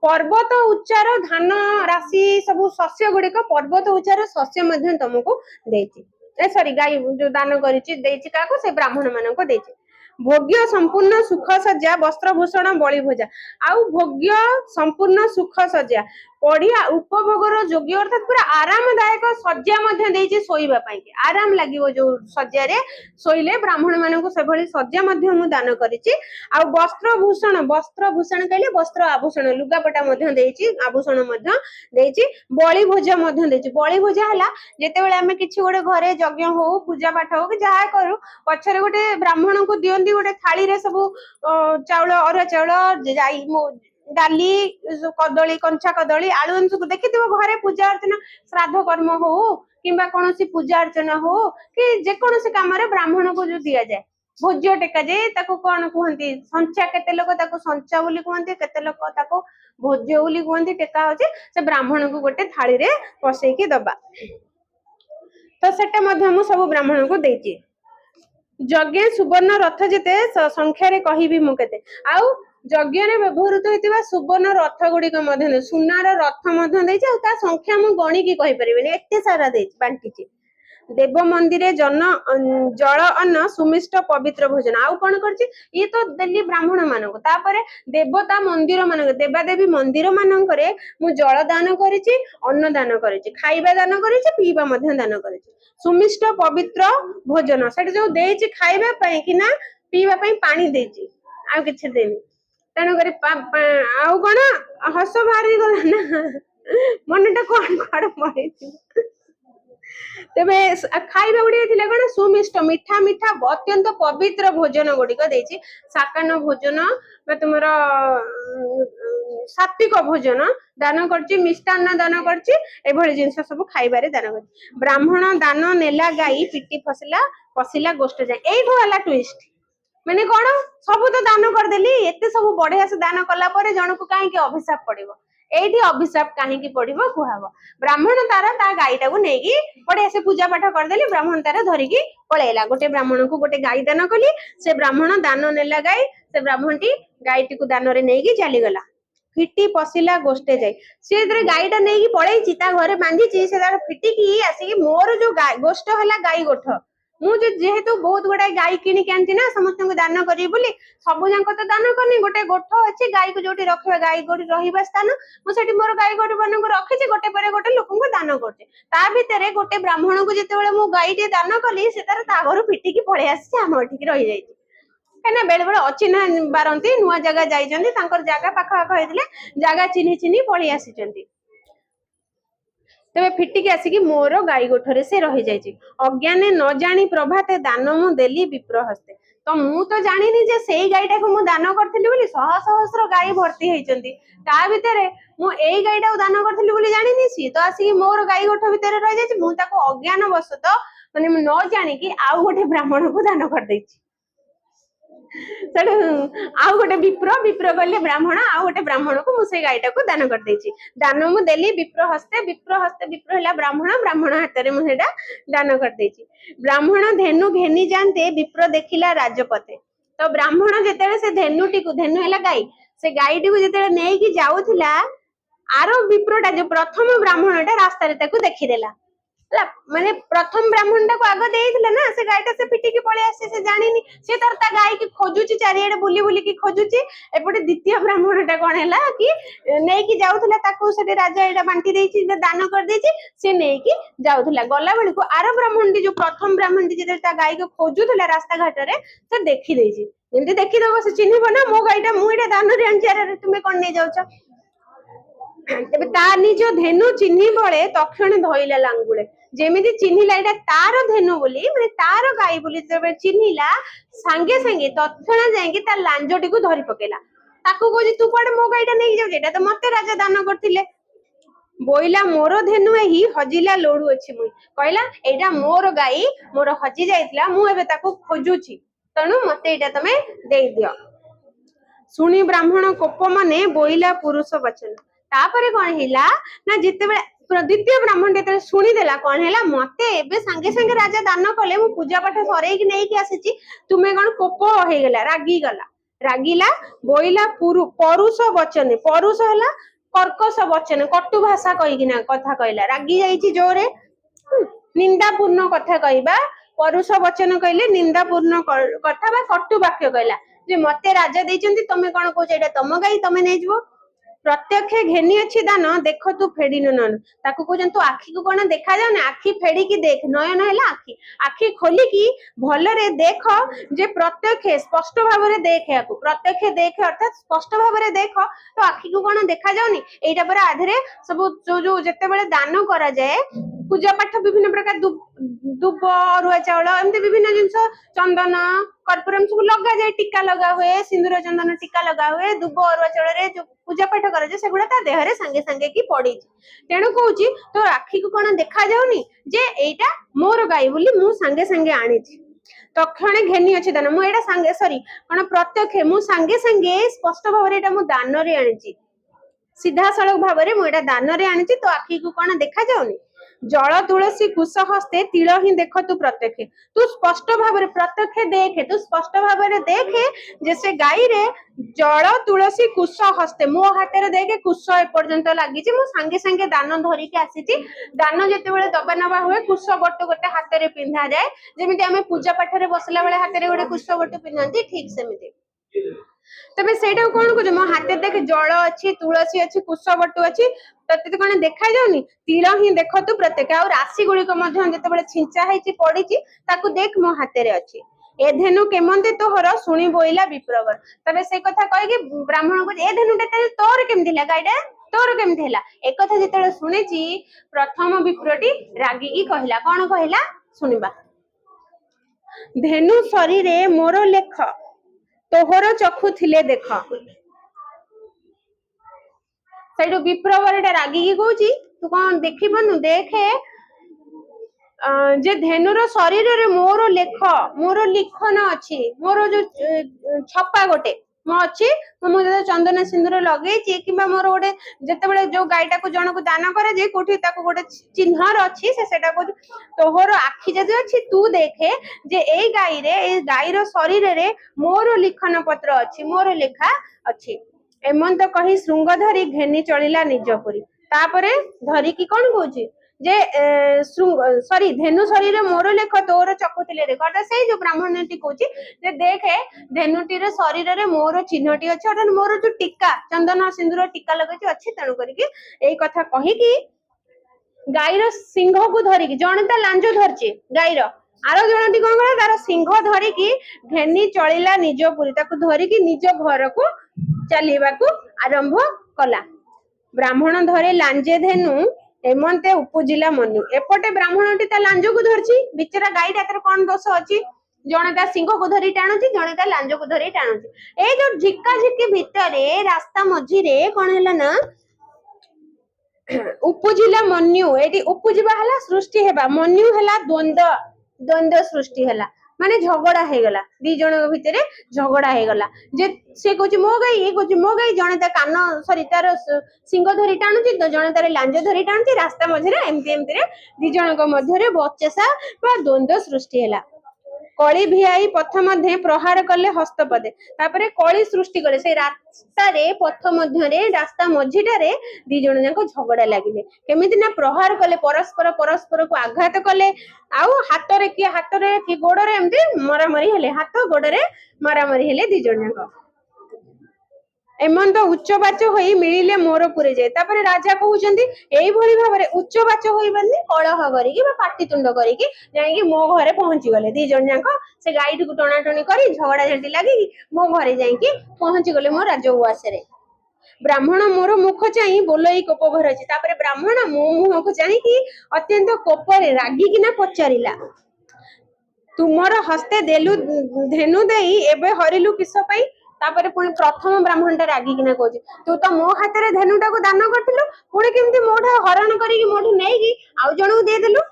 ପର୍ବତ ଉଚ୍ଚାର ଧାନ ରାଶି, ସବୁ ଶସ୍ୟ ଗୁଡିକ ପର୍ବତ ଉଚ୍ଚାର ଶସ୍ୟ ମଧ୍ୟ ତମକୁ ଦେଇଛି। ସରି, ଗାଈ ଯୋଉ ଦାନ କରିଛି, ଦେଇଛି କାହାକୁ? ସେ ବ୍ରାହ୍ମଣ ମାନଙ୍କୁ ଦେଇଛି। ଭୋଗ୍ୟ ସମ୍ପୂର୍ଣ୍ଣ ସୁଖ ସଜ୍ଜା, ବସ୍ତ୍ର ଭୂଷଣ ବଳି ଭୋଜା। ଆଉ ଭୋଗ୍ୟ ସମ୍ପୂର୍ଣ୍ଣ ସୁଖ ସଜ୍ଜା, ବଢିଆ ଉପଭୋଗର ଯୋଗ୍ୟ, ଅର୍ଥାତ ପୁରା ଆରାମଦାୟକ ଶଯ୍ୟା ମଧ୍ୟ ଦେଇଛି ଶୋଇବା ପାଇଁ, ଆରାମ ଲାଗିବ ଯୋଉ ଶଯ୍ୟାରେ ଶୋଇଲେ, ବ୍ରାହ୍ମଣ ମାନଙ୍କୁ ସେଭଳି ଶଯ୍ୟା ମଧ୍ୟ ମୁଁ ଦାନ କରିଛି। ଆଉ ବସ୍ତ୍ର ଭୂଷଣ, ବସ୍ତ୍ର ଭୂଷଣ କହିଲେ ବସ୍ତ୍ର ଆଭୂଷଣ, ଲୁଗାପଟା ମଧ୍ୟ ଦେଇଛି, ଆଭୂଷଣ ମଧ୍ୟ ଦେଇଛି। ବଳି ଭୋଜା ମଧ୍ୟ ଦେଇଛି। ବଳି ଭୋଜା ହେଲା ଯେତେବେଳେ ଆମେ କିଛି ଗୋଟେ ଘରେ ଯଜ୍ଞ ହଉ, ପୂଜା ପାଠ ହଉ କି ଯାହା କରୁ, ପଛରେ ଗୋଟେ ବ୍ରାହ୍ମଣଙ୍କୁ ଦିଅନ୍ତି ଗୋଟେ ଥାଳିରେ ସବୁ ଚାଉଳ, ଅରୁଆ ଚାଉଳ, ଯାଇ ଡାଲି, କଦଳୀ, କଞ୍ଚା କଦଳୀ, ଆଳୁ, ଏମିତି ସବୁ ଦେଖିଥିବ ଘରେ ପୂଜା ଅର୍ଚ୍ଚନା, ଶ୍ରାଦ୍ଧ କର୍ମ ହଉ କିମ୍ବା କୌଣସି ପୂଜା ଅର୍ଚ୍ଚନା ହଉ କି ଯେକୌଣସି କାମରେ ବ୍ରାହ୍ମଣକୁ ଯୋଉ ଦିଆଯାଏ, ଭୋଜ୍ୟ ଟେକାଯାଏ, ତାକୁ କଣ କୁହନ୍ତି? ସଞ୍ଚା। କେତେ ଲୋକ ତାକୁ ସଞ୍ଚା ବୋଲି କୁହନ୍ତି, କେତେ ଲୋକ ତାକୁ ଭୋଜ୍ୟ ବୋଲି କୁହନ୍ତି। ଟେକା ହଉଛି ସେ ବ୍ରାହ୍ମଣଙ୍କୁ ଗୋଟେ ଥାଳିରେ ପସେଇକି ଦବା। ତ ସେଟା ମଧ୍ୟ ମୁଁ ସବୁ ବ୍ରାହ୍ମଣଙ୍କୁ ଦେଇଛି। ଯଜ୍ଞ ସୁବର୍ଣ୍ଣ ରଥ ଯେତେ, ସଂଖ୍ୟାରେ କହିବି ମୁଁ କେତେ। ଆଉ ଯଜ୍ଞରେ ବ୍ୟବହୃତ ହେଇଥିବା ସୁବର୍ଣ୍ଣ ରଥ ଗୁଡିକ ମଧ୍ୟ, ସୁନାର ରଥ ମଧ୍ୟ ଦେଇଛି, ଆଉ ତା ସଂଖ୍ୟା ମୁଁ ଗଣିକି କହିପାରିବିନି, ଏତେ ସାରା ଦେଇଛି, ବାଣ୍ଟିଛି। देव मंदिर जल अन्न सुमिष्ट पवित्र भोजन आउ कौन कर ये तो देली ब्राह्मण मानक तापर देवता मंदिर मान देवादेवी मंदिर मानक मु जल दान करिछि अन्न दान करिछि खाइबा दान करिछि पीबा मध्य दान करिछि सुमिष्ट पवित्र भोजन सेठ जो देछि खाइबा पई कि ना पीबा पई पानी देछि आ किछि देनी तेणु करी आउ कौन हस बाहरी गला ना मनटा कौन कौन पड़े तेबे खाइबा गुड़ी थिले कौन सुमिष्ट मीठा मीठा अत्यंत पवित्र भोजन गुड़िक देछि साकान भोजन बा तुमर सात्विक भोजन दान करछि मिष्टान्न दान करछि एभଳି जिंस सब खाइबारे दान करछि ब्राह्मण दान नेला गाई पिटी फसिला पसिला गोष्ठ जाय एठो वाला ट्विस्ट माने कौन सब तो दान करदेली एते सब बढ़िया से दान कला परे जनकु काहे के अभिशाप पड़िबो एठी अभिशाप काहे की पड़िबो कुहाबो ब्राह्मण तारा ता गाईटा को नेकी बढ़िया से पूजा पाठ करदेली ब्राह्मण तारा धरिकी पळेला गोटे ब्राह्मण को गोटे गाई दान कली से ब्राह्मण दान नेला गाई से ब्राह्मणटी गाईटी को दान रे नेकी चली गला फिटी पसिला गोष्ठे जाय से गाईटा नेकी पळेची ता घरे बांधीची से तार फिटिकी आसी मोर जो गोष्ठ हला गाई गोठ मु जेहेतु बहुत गुड़ा गाई किणी के ना समस्त दान करी बोली सबु जाक तो दान करनी गोटे गोठ अच्छी गाई को जो रखा गाई गोटी रहा स्थान मुझे मोर गाई गोटी मान रखी गोटे पर गोटे लोक दान कर गोटे ब्राह्मण को जिते मु गाई टे दान कली से तार घर फिटिकी पड़े आसी आम एठिक रही जाइए कहीं बेले बेले अचिन्हा बारती नुआ जगह जाइए जगह पाखपाख होते जगह चिन्ह चिन्ह पलि आसी तेरे फिटिकी आसिकी मोर गाई गोठरे से रही जाइए अज्ञाने न जानी प्रभाते दान मु देली विप्र हस्ते तो मु तो जानी जे से गाईटा को मु दान करी शह सहस्र गाई भर्ती होती ता भितर मु एई गाईटा दान करी जानी सी तो आसिकी मोर गाई गोठ भितर रही जाइए मुझे अज्ञान वशत माने न जानिकी आउ गोटे ब्राह्मण को दान कर देछि आउ गोटे विप्र विप्र गले ब्राह्मण आउ गोटे ब्राह्मण को मुझे गाईटा को दान कर देछि दान मु देली विप्र हस्ते विप्र हला ब्राह्मण ब्राह्मण हाथ में मुझे दान कर देछि ब्राह्मण धेनु घेनी जानते विप्र देखिला राजपथे तो ब्राह्मण जेतेले से धेनुटी को धेनु हला गाई से गाईटी को जेतेले नेकी जाउथिला आरो विप्रटा जो प्रथम ब्राह्मणटा रास्ता रे ताको देखिदेला माने प्रथम ब्राह्मण को आग देइथिला ना से गाईटा से पिटिकी पळे आसे से जानिनी से तर ता गाई की खोजुची चारिएडे बुली बुली की खोजुची एपटे द्वितीय ब्राह्मणटा कोन हैला कि नेकी जाउथिला ताको से राजा एटा बांटी देइछि दान कर देइछि से नेकी जाउथिला गला बेली को आरो ब्राह्मणटी जो प्रथम ब्राह्मणटी जे ता गाई को खोजुथिला रास्ता घाट रे से देखि देइछि एमती देखि दबो से चिन्हिबो ना मो गाईटा मु एटा दान रे आंचारे तुमे कोन नै जाउछ तेबे ता निज धेनु चिन्हि बळे तक्षण धइला लांगुळे जेमिति चिन्हिला एटा तार धेनु बोली माने तार गाई बोली जबे चिन्हिला संगे संगे तत्क्षण जाईकी ता लांजटी को धरि पकेला ताकू कोजी तू पड़े मो गाईटा नै जाउ एटा त मते राजा दान करथिले बोइला मोर धेनु एही हजिला लोडू अछि मुई कहला एटा मोर गाई मोर हजि जाइतला मु एबे ताकू खोजुछि तणु मते एटा तमे देई दियो सुनी ब्राह्मण कोप माने बोइला पुरुष वचन तापरे कोन हिला ना जिते द्वितीय ब्राह्मण जेते सुनी देला कोन हैला मते एबे संगे संगे राजा दान कले मु पूजा पाठ सरेई कि नै कि आसीची तुमे कोन कोप हे गेला रागी गला रागिला बोइला परुष वचन परुष हैला कर्कश वचन कटु भाषा कहि कि ना कथा कहला रागी जाईची जोरे निंदापूर्ण कथा कहबा परुष वचन कहले निंदापूर्ण कथा बा कटु वाक्य कहला जे मते राजा देइचंती तमे कोन कहछ एटा तम गाई तमे नै जबो प्रत्यक्ष घेनी अच्छी दान देख तू फेड़ी नन ताकू कहन तू आखि को कोन देखा जाउ ना आखि फेड़ी की देख नयन हैला आखि आखि खोली की भलरे देख जे प्रत्यक्ष स्पष्ट भाव रे देख याकू प्रत्यक्ष देख अर्थात स्पष्ट भाव रे देख तो आखि को कोन देखा जाउनी एटा पर आधरे सब जो जेते बेले दान करा जाए पूजा पाठ विभिन्न प्रकार दुब अरुआ चाउल एमती विभिन्न जिनस चंदन कर्पूरम सब लगा जाए टीका लगा हुए सिंदूर चंदन टीका लगा हुए दुब अरुआ चाउल रे जो पूजा पाठ करा जाए सेगुड़ा ता देह रे संगे संगे की पड़ी तेणु कहूची तो आखि को कोन देखा जाउनी जे एटा मोर गाई बोली मु संगे संगे आनी तक्षणे घेनी अच्छे दान मु एटा संगे सॉरी कोन प्रत्यक्ष मु संगे संगे स्पष्ट भाव रे एटा मु दान रे आनी सीधा सड़क भाव रे मु एटा दान रे आनी तो आखि को कोन देखा जाउनी जल तुलसी कुश हस्ते तिल ही देख तू प्रत्यक्ष। तू स्पष्ट भाव प्रत्यक्ष देखे, तू स्पष्ट भाव देखे जे से गाई रे जल तुलसी कुश हस्ते मो हाथ रे देखे कुश एपर्यंत लगी मु सांगे सांगे दान धरिकी आसी। दान जिते दबा नवा हुए कुश बट गोटे हाथ में पिंधा जाए, जमी आम पूजा पाठ में बसला बेले हाथ में गोटे कुश बट पिंधती ठीक सेमती। तबे सेटा कौन कह मो हाथ देख जल अच्छी तुलसी अच्छी कुश बटु अच्छी तते कौन देखा जाऊनी तीर ही देख तू प्रत्येक आ राशि गुड़िक जिते छिंचा है पड़ी देख मो हाथ में अच्छी ए धेनु केमंते तोहर शुणी बोइला विप्रवर। तबे से कथा कहि ब्राह्मण को ए धेनुटा तोर केमती गाईटा तोर केमती है एक कथा जिते शुणी प्रथम विप्रटी रागिकी कहला कौन कहला शुणा धेनु शरीर मोर लेख तोहर चक्षु थिले देख। सैठु विप्रवर रागिकी कहूँ तू कौन देखिबनु देखे जे धेनुर शरीर रे मोर लेख मोर लिखन अच्छी मोर जो छपा गोटे मो अच्छी मुझे चंदन सिंदूर लगे कि मोर गोटे जिते जो गाईटा को जन को दान करे कोठी गोटे चिन्ह अच्छी से तोहर आखि जदि अच्छी तू देखे जे ए गाईर शरीर रे मोर लिखन पत्र अच्छी मोर लेखा अच्छी। एमंत कही श्रृंग धरी घेनी चलिला निजपुरी तापरे धरिकी कौन कहूँ जे सॉरी धेनु शरीर मोर लेख तोर चकुथिले देख अर्थात से जो ब्राह्मणटी कहूँ जे देखे धेनुटी रे शरीर रे मोर चिन्हटी अच्छे अर्थात मोर जो टीका चंदन सिंदूर टीका लगे अच्छी तेणु करके यही कथा कहीकि गाईर सिंह को धरिकी जड़े ता लांज धरची गाईर आर जन कौन कला तार सिंह धरिकी घेनी चलिला निजपुरी ताकू धरिकी निज घर को चलवा आरंभ कला। ब्राह्मण धरे लांजे धेनु एमंते उपजिला मनु एपटे ब्राह्मणटी ता लांज को धरची बिचरा गाईटा तार कौन दोष अच्छी जड़े ता सिंह को धरी टाणुची जड़े ता लांज को धरी टाणुची ए जो झिका झिकी भितरे रास्ता मझिरे कौन है ना उपजिला मनु एटी उपजिबा हला सृष्टि हेबा मनु हला द्वंद्व द्वंद्व सृष्टि हला माने झगड़ा हे गला दी जण भितरे झगड़ा हे गला जे से कहूची मो गाई ए कहूची मो गाई जणे ता कान सॉरी तार सिंह धरी टाणुची तो जणे तार लांज धरी टाणुची रास्ता मझरे एमती एमती रे दी जणक मध्यरे बचेसा बा द्वंद्व सृष्टि हला। कली भिआई पथ मध्ये प्रहार कले हस्तपदे तापरे कली सृष्टि करे से रास्ता रे पथ मध्यरे रास्ता मझिटारे दी जण जाक झगड़ा लागिले केमिति ना प्रहार कले परस्पर परस्पर को आघात कले आउ हाथ रे कि गोड़ रे एमती मारामारी हेले हाथ गोड़ रे मारामारी हेले दी जण जाक एमंत उच्चवाच होई मिलिले मोर पुरे जाए तापरे राजा कहउचंदी एई भली भाबरे उच्चवाच होई बन्नी कलह करिकि बा पाटितुंड करिकि जाईकि मो घरे पहुंची गले दी जण जाक से गाईटी को टणाटणी करी झगड़ा झंटी लागी मो घरे जाईकि पहुंची गले मो राजउवास रे। ब्राह्मण मोर मुख चाहि बोलई कोप घर अछि तापरे ब्राह्मण मो मुह को चाहि अत्यंत कोपरे रागी किना पचारिला तुमर हस्ते देलु धेनु देई एबे हरिलु किस पई तापरे पुणी प्रथम ब्राह्मणटा रागिकिना कहूची तू तो मो हाथ रे धेनुटा को दान करथिलु पुणी केमती मोठा हरण करिकि मोठू नेकी आउ जणू दे देलु।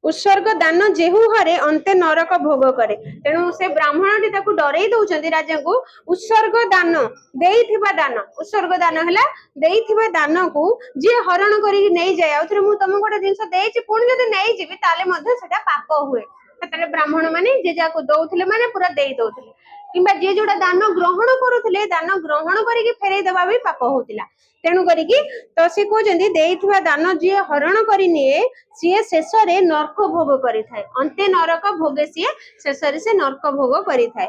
उत्सर्ग दान जेहू हरे अंते नरक भोग करे तेणु से ब्राह्मणटी ताकू डरई दउचंदी राजा को उत्सर्ग दान देइथिबा दान उत्सर्ग दान हला देइथिबा दान को जे हरण करिकि नै जाय आउथरे मु तुम गोटे जिंस देइछि पुणी जदि नै जिवि ताले मध्ये सेटा पाप हुए सेतरे ब्राह्मण माने जे जाको दउथिले माने पूरा देई दउथिले किंबा जे जोडा दान ग्रहण करूथिले दान ग्रहण करिकि फेरै देबा भी पाप होतिला तेणु करिकि तो से कहउचंदी देइथिबा दान जे हरण करि निए सिए शेष रे नरक भोग करि थाए अंते नरक भोगे सिए शेष रे से नरक भोग करि थाए।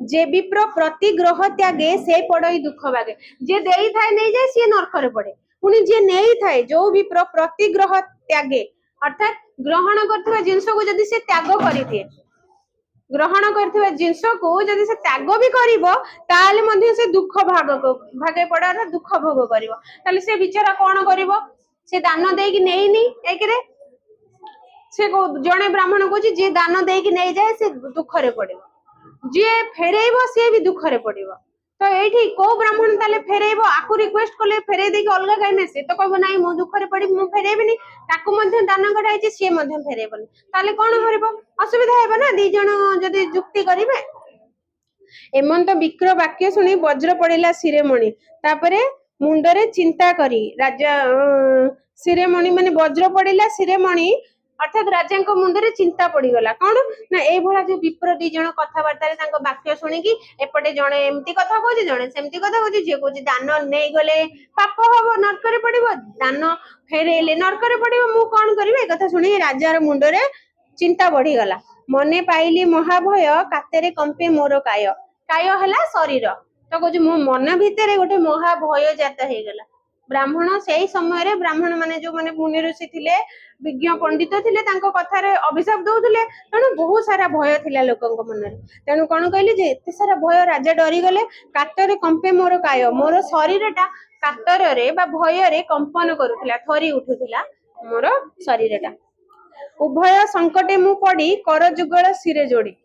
जे विप्र प्रतिग्रह त्यागे से पड़ई दुख बागे जे देई थाए नै जाय सिए नरक रे पड़े पुनी जे नेई थाए जो विप्र प्रतिग्रह त्यागे अर्थात ग्रहण करथिबा जिंस को जदि से त्याग करि दिए ग्रहण करथिबा जिंस को जदि से त्याग भी करिवो ताले मध्ये से दुख भागे पड़ार दुख भोग करिवो ताले से बिचारा कोन करिवो से दान देई कि नेईनी एकरे से को जणे ब्राह्मण को जे दान देई कि नै जाय से दुख रे पड़िवो जे फेरेइबो से भी दुख रे पड़िवो तो एठी को ब्राह्मण ताले फेरेइबो आकु रिक्वेस्ट करले फेरे देई के अलगा गाय नै से तो कहबो नाही मो दुख रे पड़ी मु फेरेइबिनी ताकु मध्ये दान कढाइछि से मध्ये फेरेइबोनी ताले कोन करबो असुविधा हेबो ना दी जण जदि जुक्ति करिवे। एमंत विक्र वाक्य सुनी वज्र पड़िला सिरेमणि तापरे मुंडरे चिंता करी राजा शिरोमणि माने वज्र पड़िला शिरोमणि अर्थात राजा मुंडरे चिंता पड़गला कौन ना ये जो विप्र दी जन कथबार्ता वाक्य शुणिकी एपटे जड़े एमती कथा कहे जड़े सेमती कथा कहे जी कहे दान नहीं गले पाप हम नरक पड़ो दान फेरेले नरक पड़ो मु कौन करी ए कथा शुणी राजार मुंडरे चिंता बढ़ीगला मने पाइली महाभय कातेरे कंपे मोर काय काय है शरीर तो कह मो मन भितर गोटे महाभय जात हो गला ब्राह्मण से समय रे ब्राह्मण माने जो माने मुनि ऋषि थिले विज्ञ पंडित थिले तांको कथारे अभिशाप दउथिले तेणु बहुत सारा भय थिला लोकंक मन रे तेणु कोन कहली जे एते सारा भय राजा डरी गले कातरे कंपे मोर काय मोर शरीरटा कातर रे बा भय रे कंपन करूथिला थरी उठुथिला मोर शरीरटा उभय संकटे मु पड़ी कर जुगल सिरे जोड़ी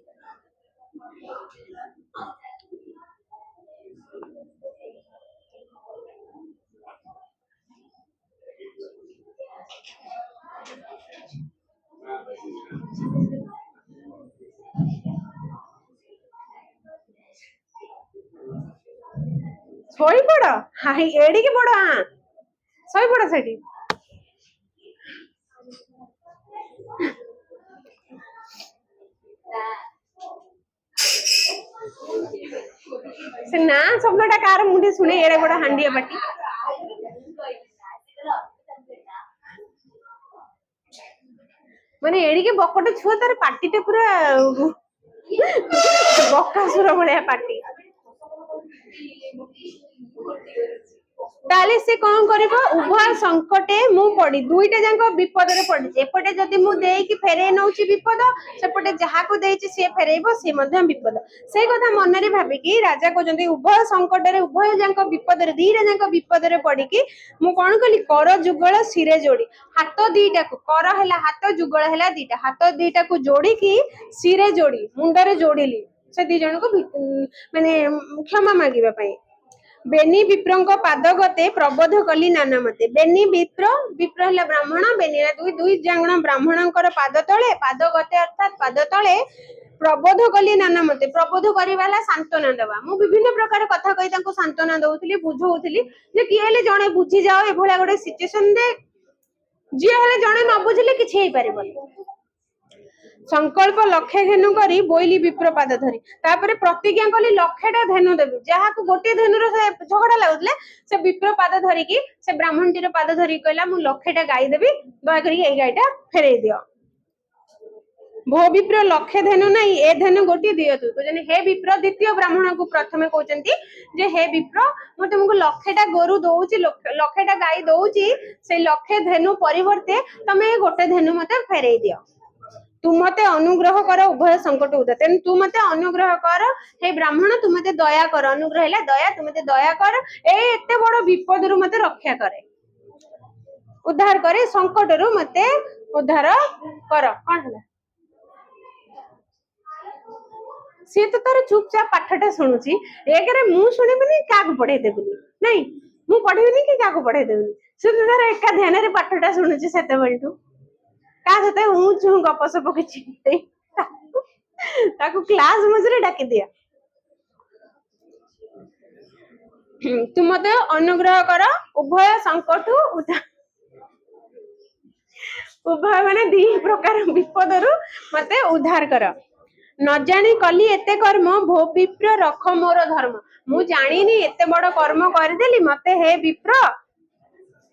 सोई पड़ हाई एड़ी की पड़ हाँ सोई पड़ सेठी से ना शब्दटा कार मुंडे शुणे एड़े बड़ा हांडिया पाटी माने एड़ी के बकट छुआ तार पाटीटे पूरा बकासुर भलिया पाटी ताले से कौन करिबो उभय संकटे मु पड़ी दुईटा जांको विपद रे पड़ी एपटे जदी मु देई कि फेरे नउची विपद सेपटे जहा को देइची से फेरेइबो से मध्य विपद से कथा मन रे भाबी कि राजा को जदी उभय संकट रे उभय जांको विपद रे दीटा जांको विपद रे पड़ी कि मु कोन कली कर जुगल सिरे जोड़ी हाथ दीटा को कर हैला हाथ जुगल हैला दीटा हाथ दीटा को जोड़ी कि सिरे जोड़ी मुंडरे जोड़ीली से दी जन को माने क्षमा मागिबा पई बेनी विप्रंक पाद गते प्रबोध कली नाना मते बेनी विप्र विप्र है ब्राह्मण बेनी दुई दुई जांगण ब्राह्मणंकर पाद तले पाद गते अर्थात पाद तले प्रबोध कली नाना मते प्रबोध करिवाला सांत्वना देवा मु विभिन्न प्रकार कथा कहि तांको सांत्वना दउथली बुझौथली जे कि हेले जणे बुझी जाओ ए भला गोटे सिचुएशन दे जे हेले जणे न बुझिले किछि हेइ परिबो संकल्प लक्षे धेनु करी बोइली विप्रपाद धरी तापरे प्रतिज्ञा कली लक्षेटा धेनु देबी जहा को गोटे धेनुर से झगड़ा लागुतले से विप्रपाद धरी की से ब्राह्मणटीर पाद धरी कहला मु लक्षेटा गाई देबी दया करी ए गाईटा फेरेई दियो भो विप्र लक्षे धेनु नाही ए धेनु गोटी दियतु तो जने हे विप्र द्वितीय ब्राह्मण को प्रथमे कहउचंती जे हे विप्र म तुमको लक्षेटा गोरु दउची लक्षेटा गाई दउची से लक्षे धेनु परिवर्ते तमे गोटे धेनु मते फेरेई दियो तू मते अनुग्रह कर उभय संकट उदा तेन तू मते अनुग्रह कर हे ब्राह्मण तू मते दया कर अनुग्रह हैला दया तू मते दया कर ए एते बड़ विपद रु मते रक्षा करे उद्धार करे संकट रु मते उद्धार कर कोन हला सी तो तार चुपचाप पाठटा शुणुची एकरे मु शुणिबिनी काग पढे देबनी नहीं मु पढिबिनी कि काग पढे देबनी से तो तार एका ध्यान रे पाठटा शुणुची सेते बळटू का होता है ऊंच गपसप किछि ताको क्लास मजरे डाकी दिया तू मते अनुग्रह कर उभय संकट उभय माने दी प्रकार विपद रु मते उद्धार कर न जानी कली एते कर्म भो विप्र रख मोर धर्म मु जानिनी एते बड़ कर्म कर देली मते हे विप्र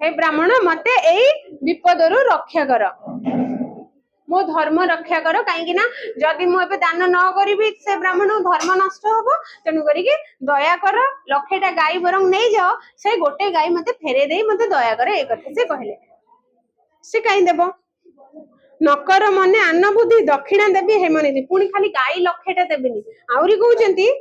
हे ब्राह्मण मते एई विपद रु रक्षा कर मो धर्म रक्षा कर कहीं ना जदि मु एबे दान न करिबी से ब्राह्मण धर्म नष्ट होबो तेनु करी के दया कर लक्षेटा गाई बरंग नहीं जाओ से गोटे गाई मते फेरे देई मते दया कर ए कथा से कहले से कहीं देबो नकर मने आन बुद्धि दक्षिणा देबी हेमनिधि पुणी खाली गाई लक्षेटा देबेनी आउरी कहउचंती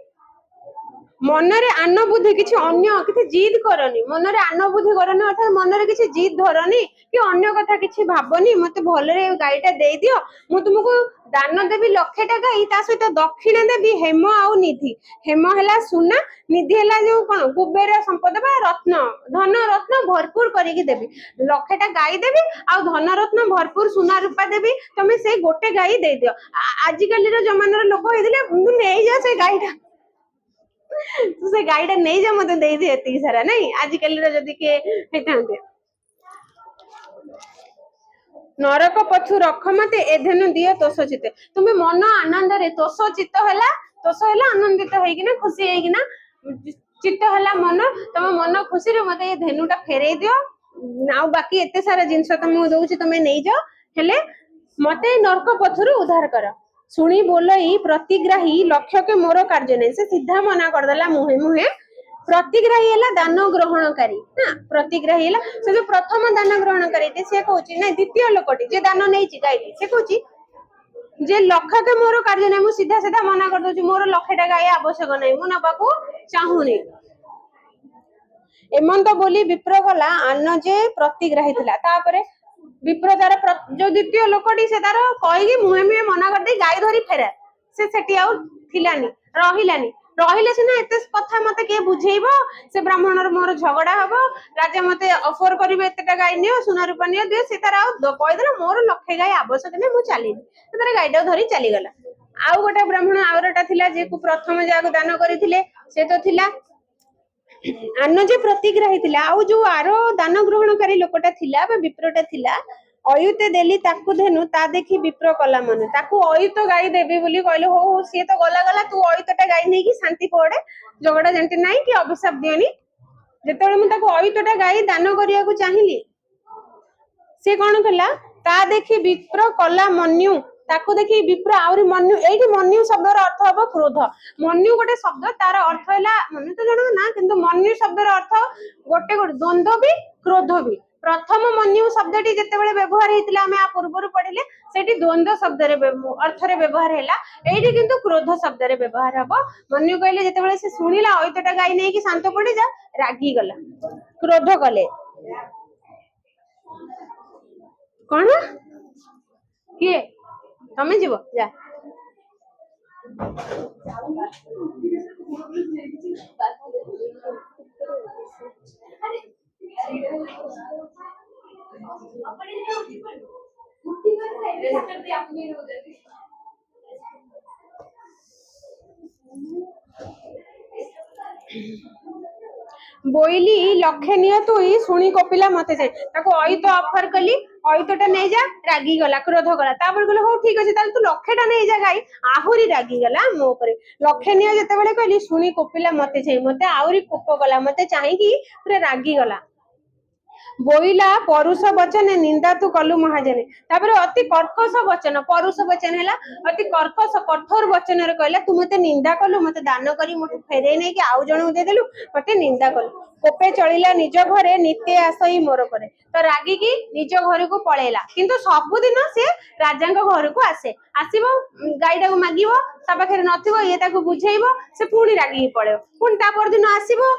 मनरे आन बुद्धि किछि अन्य किछि जिद करनी मनरे आन बुद्धि करनी अर्थात मनरे किछि जिद धरनी कि अन्य कथा किछि भाबनी मते भलरे गाईटा देई दियो मु तुमको दान देबी लक्षेटा गाई ता सहित दक्षिणा देबी हेम आउ निधि हेम हैला सुना निधि हैला जो कोन कुबेर संपद बा रत्न धन रत्न भरपूर करिकि देबी लक्षेटा गाई देबी आउ धन रत्न भरपूर सुना रूपा देबी तमे से गोटे गाई देई दियो आजि काली रो जमानार लोक हेदिले नै जा से गाईटा तू से गाईटा नहीं जा मते देई दे एति सारा नहीं आजिकल जदि के हेतांते नरक पछु रख मते एधेनु दिए तोष चित्ते तुम्हें मन आनंद रे तोष चित्त हैला तोष हैला आनंदित होइकिना खुशी होइकिना चित्त हैला मन तम मन खुशी रे मते ए धेनुटा फेरेई दियो नाउ बाकी एते सारा जिंस तुमको दउछि तमे नै जाओ हेले मते नरक पथुरु उद्धार कर सुनी बोलई प्रतिग्राही लक्ष्य के मोर कार्य नै से सीधा मना कर देला मुहे मुहे प्रतिग्राही है दान ग्रहणकारी ना प्रतिग्राही है से जो प्रथम दान ग्रहणकारी से कहूँ ना द्वितीय लोकटी जे दान नहीं गाई से कहूँ जे लक्ष्य के मोर कार्य नहीं सीधा सीधा मना कर दूची मोर लक्षटा गाई आवश्यक नहीं मु नबा चाहूनी एमंत बोली विप्र गला आन जे प्रतिग्राही थिला तापरे विप्र तार जो द्वितीय लोकटी से तार कही मुहे मुहे मना कर दे गाई धरी फेरा से सेठी आउ थिलानी रहिलानी रहिले सिना एते कथा मते के बुझेइबो से ब्राह्मणर मोर झगड़ा हबो राजा मते ऑफर करिवे एतेटा गाई नियो सोना रूपा नियो दे से तार कहि देला मोर लक्षे गाई आवश्यक नै मु चाली से तार गाईटा धरी चली गला आउ गोटे ब्राह्मण आवरटा थिला जे को प्रथम जाग दान करिथिले से तो थिला आन जे प्रतिग्राही थिला आउ जो आरो दान ग्रहणकारी लोकटा थिला बा विप्रटा थिला अयुते देली ताकू धेनु ता देखि विप्र कला मन ताकू अयुत गाई देबी बोली कहले हो हो सी तो गला गला तू अयुतटा गाई नै कि शांति पड़े झगड़ा जानती नाही कि अभिशाप दियोनी जेतेबेले मु ताकू अयुतटा गाई दान करिया को चाहिली से कोन कला ता देखि विप्र कला मन्यु ताकू देखि विप्र आउरी मन्यु एठी मन्यु शब्दर अर्थ हबो क्रोध मन्यु गोटे शब्द तार अर्थ हैला मन्यु तो जणो ना किंतु मन्यु शब्दर अर्थ गोटे गोटे द्वंद्व भी क्रोध भी प्रथम मन्यु शब्दटी जेतेबेले व्यवहार हेतिला हमें आ पूर्वरु पढिले सेठी द्वंद्व शब्द रे अर्थ रे व्यवहार हैला एठी किंतु क्रोध शब्द रे व्यवहार हबो मन्यु कहले जेतेबेले से सुनिला अयतटा गाई नै कि शांत पड़ी जा रागी गला क्रोध कले कोन के तमे जीव जा बोइली लक्षे निय तुई शुणी कपिला मते जाए ताको अयुत ऑफर कली अयुतटा नै जा रागी गला क्रोध गला तापर कहले हो ठीक अछि ताल तू लक्षेटा नै जा गाई आहुरी रागी गला मो ऊपर लक्षे निय जते बेले कहली शुणी कपिला मते जाए मते आहुरी कोप गला मते चाहि कि पूरा रागी गला बोइला परुष वचन निंदा तू कलु महाजने तापर अति कर्कश वचन परुष वचन हैला अति कर्कश कठोर वचन रे कहला तू मते निंदा कलु मते दान करी मते फेरे नै कि आउ जण दे देलु मते निंदा कलु कोपे चलिला निज घरे नित्य आसई मोर करे तो रागी की निज घर को पळेला किंतु सब दिन से राजा घर को आसे आसीबो गाईडा को मागिबो ता पाखरे नथिबो ये ताको बुझेइबो से पुणी रागी पळेओ पुणी ता पर दिन आसीबो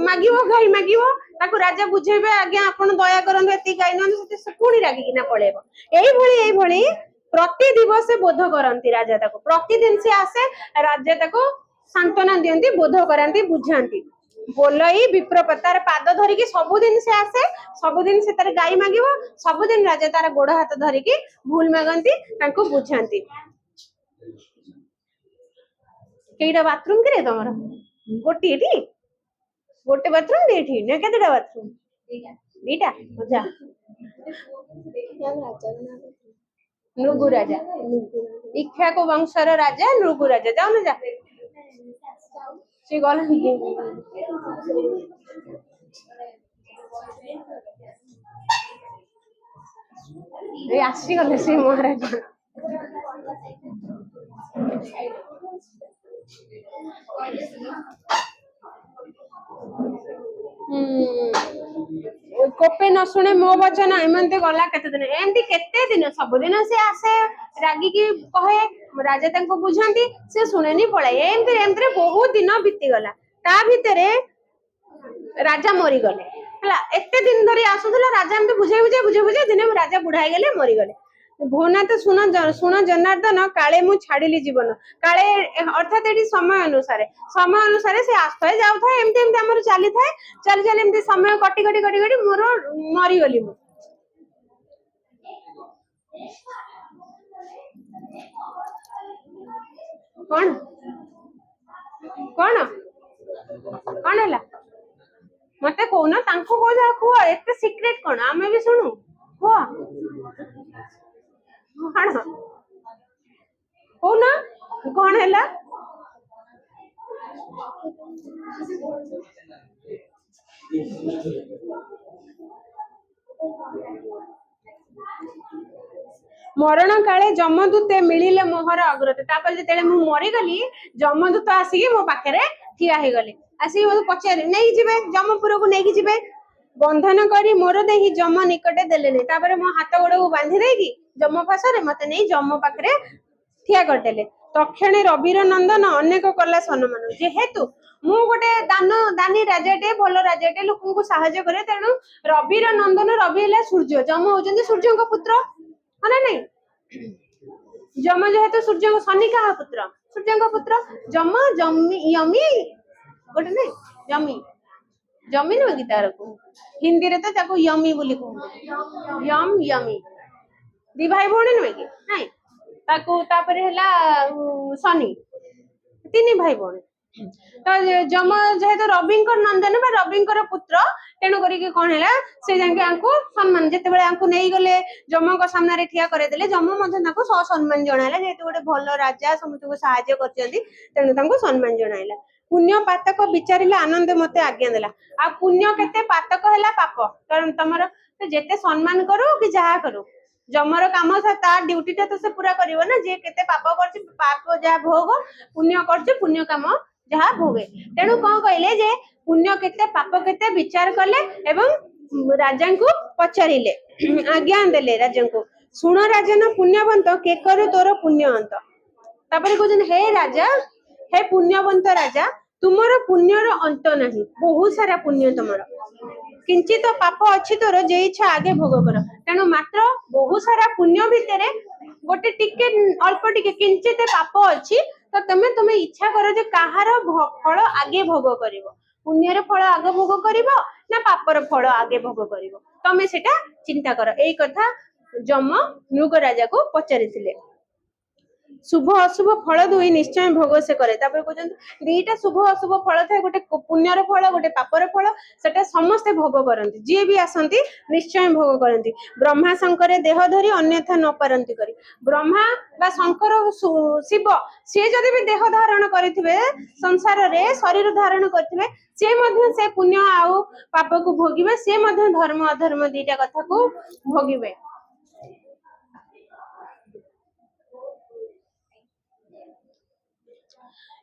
मागिबो गाई मागिबो ताको राजा बुझेबे आज्ञा आपण दया करन एति गाई न से पुणी रागी किना पळेबो एई भଳି प्रति दिवस बोध करंती राजा ताको प्रतिदिन से आसे राजा ताको सांत्वना दियंती बोध करंती बुझांती बोलई विप्रपतार पाद धरिकी सबुदिन से आसे सबुदिन से तार गाई मागिबो सबुदिन राजा तार गोड़ हाथ धरिकी भूल मागंती ताको बुझांती केइडा बाथरूम करे तमरो गोटी एठी गोटे बाथरूम देठी ने केतेडा बाथरूम दीटा जा नृगु राजा इक्ष्वाकु वंशर राजा नृगु राजा जाओ ना जा सी गल ए आसी गले से महाराज कोपे न शुणे मो वचन एमंते गला केते दिन एमती केते दिन सब दिन से आसे रागी की कहे राजा तांको बुझांती से शुणेनी पळे एमती एमती बहुत दिन बीती गला ता भितरे राजा मरी गले हला एते दिन धरी आसुथला राजा एमती बुझे बुझे दिन राजा बुढाई गले मरी गले भोनाथ शुण जनार्दन काले मु छाड़िली जीवन काले अर्थात एटी समय अनुसार से आस्था जाऊ था एमती एमती हमर चली थाए चली चली एमती समय कटी कटी कटी कटी मोर मरी गली मु कौन कौन कौन है मत कौन कह एत सिक्रेट कौन आम भी शुणु कह कौन कौन है मरण काले जमदूते मिलिले मोहर अग्रत जो मु मरीगली जमदूत आसिक मो पाखे ठिया हो गले आसिक मत पचारे नहीं जीवे जमपुर को नहीं जीवे बंधन करी मोर देही जम निकटे देले नहीं मो हाथ गोड़ को बांधी देगी जम फाशरे मत नहीं जम पाखे ठिया करदेले तक्षणे रविर नंदन अनेक कला सम्मान जेहेतु मु गोटे दान दानी राजाटे भल राजाटे लोक को साहाय्य करे तेणु रविर नंदन रवि है सूर्य जम होउछन्ति सूर्य को पुत्र है ना नहीं जम जेहेतु सूर्य को शनि का पुत्र सूर्य को पुत्र जम जमी यमी गोटे नहीं जमी जमी नुहे कि तार को हिंदी रे तो ताको यमी बोली कहू यम यमी दी भाई भौणी नुहे कि नहीं ताको तापरे हला शनि तीन भाई भौणी तो जम जेहेतु रविंकर नंदन बा रविंकर पुत्र तेणु करिके कौन है से जाके आंको सम्मान जेते बेले आंको नहीं गले जम को सामने ठिया करे देले जम मध्ये ताको सम्मान जणाइला जेहेतु गोटे भल राजा समस्त को सहाय्य करचंती तेणु ताको सम्मान जणाइला पुण्य पातक विचारिले आनंद मते आज्ञा देला आ पुण्य केते पातक हैला पाप कारण तमर जेते सम्मान करो कि जहा करो जमर काम तार ड्यूटी टा तो से पूरा करिवो ना जे केते पाप करछि पाप जा भोग पुण्य करछि पुण्य काम जहा भोगे तेणु कौन कहले जे पुण्य केते पाप केते विचार कले एवं राजा को पचारिले आज्ञा देले राजा को सुन राजन पुण्यवंत के करे तोर पुण्य अंत तापर कहजन हे राजा हे पुण्यवंत राजा तुमर पुण्यर अंत नहीं बहुत सारा पुण्य तुमर किंचित पाप अच्छी तोर जे इच्छा आगे भोग कर तेणु मात्र बहुत सारा पुण्य भितर गोटे टिके अल्प टिके किंचित पाप अच्छी तो तमे तुम इच्छा कर जे कहार फल आगे भोग करिवो पुण्यर फल आगे भोग करिवो ना पापर फल आगे भोग करिवो तमे सेटा चिंता कर एई कथा जम मृग राजा को पचारिथिले शुभ अशुभ फल दुई निश्चय भोग से करे तापर कहते दीटा शुभ अशुभ फल थाए गोटे पुण्यर फल गोटे पापर फल सेटा समस्ते भोग करती जी भी आसती निश्चय भोग करती ब्रह्मा शंकर देह धरी अन्यथा न पारती करी ब्रह्मा बा शंकर शिव सी जदि भी देह धारण करेंगे संसार रे शरीर धारण करेंगे से पुण्य आउ पाप को भोगिबे से धर्म अधर्म दीटा कथा को भोगिबे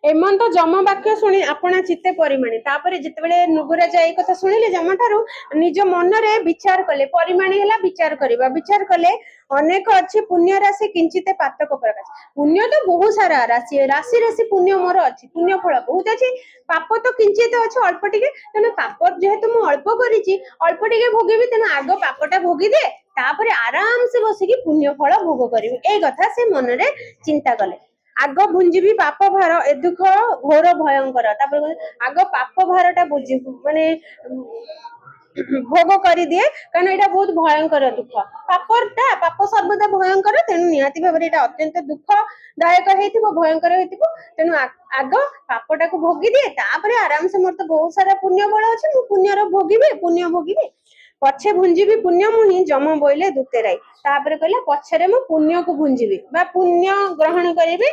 एमंत जम वाक्य शुणी आपणा चित्ते परिमाणी तापरे जितेबेले नृगराजा ए कथा शुणिले जम ठारू निज मन रे विचार कले परिमाणी हला विचार करबा विचार कले अनेक अछि पुण्य राशि किंचित पातक प्रकाश पुण्य तो बहुत सारा राशि राशि राशि पुण्य मोर अछि पुण्य फल बहुत अछि पाप तो किंचित अछि अल्प टिके तने पाप जेहेतु मु अल्प करिछि अल्प टिके भोगिबी तने आगो पापटा भोगी दे तापरे आराम से बसिकी पुण्य फल भोग करिवि ए कथा से मन रे चिंता कले आग भुंजीबी पाप भार ए दुख घोर भयंकर आग पाप भारटा बुझी माने भोग कर दिए कारण यहाँ बहुत भयंकर दुख पाप सर्वदा भयंकर तेणु निहाती भाव अत्यंत दुखदायक भयंकर तेणु आग पापटा को भोगी दिए तापर आराम से मोर तो बहुत सारा पुण्य बल अच्छे पुण्यर भोगिबे पुण्य भोगिबे पछे भुंजीबी पुण्य मुहि जम बोइले दुतेराई तापर कहला पछरे मु पुण्य को भुंजीबी बा पुण्य ग्रहण करिबी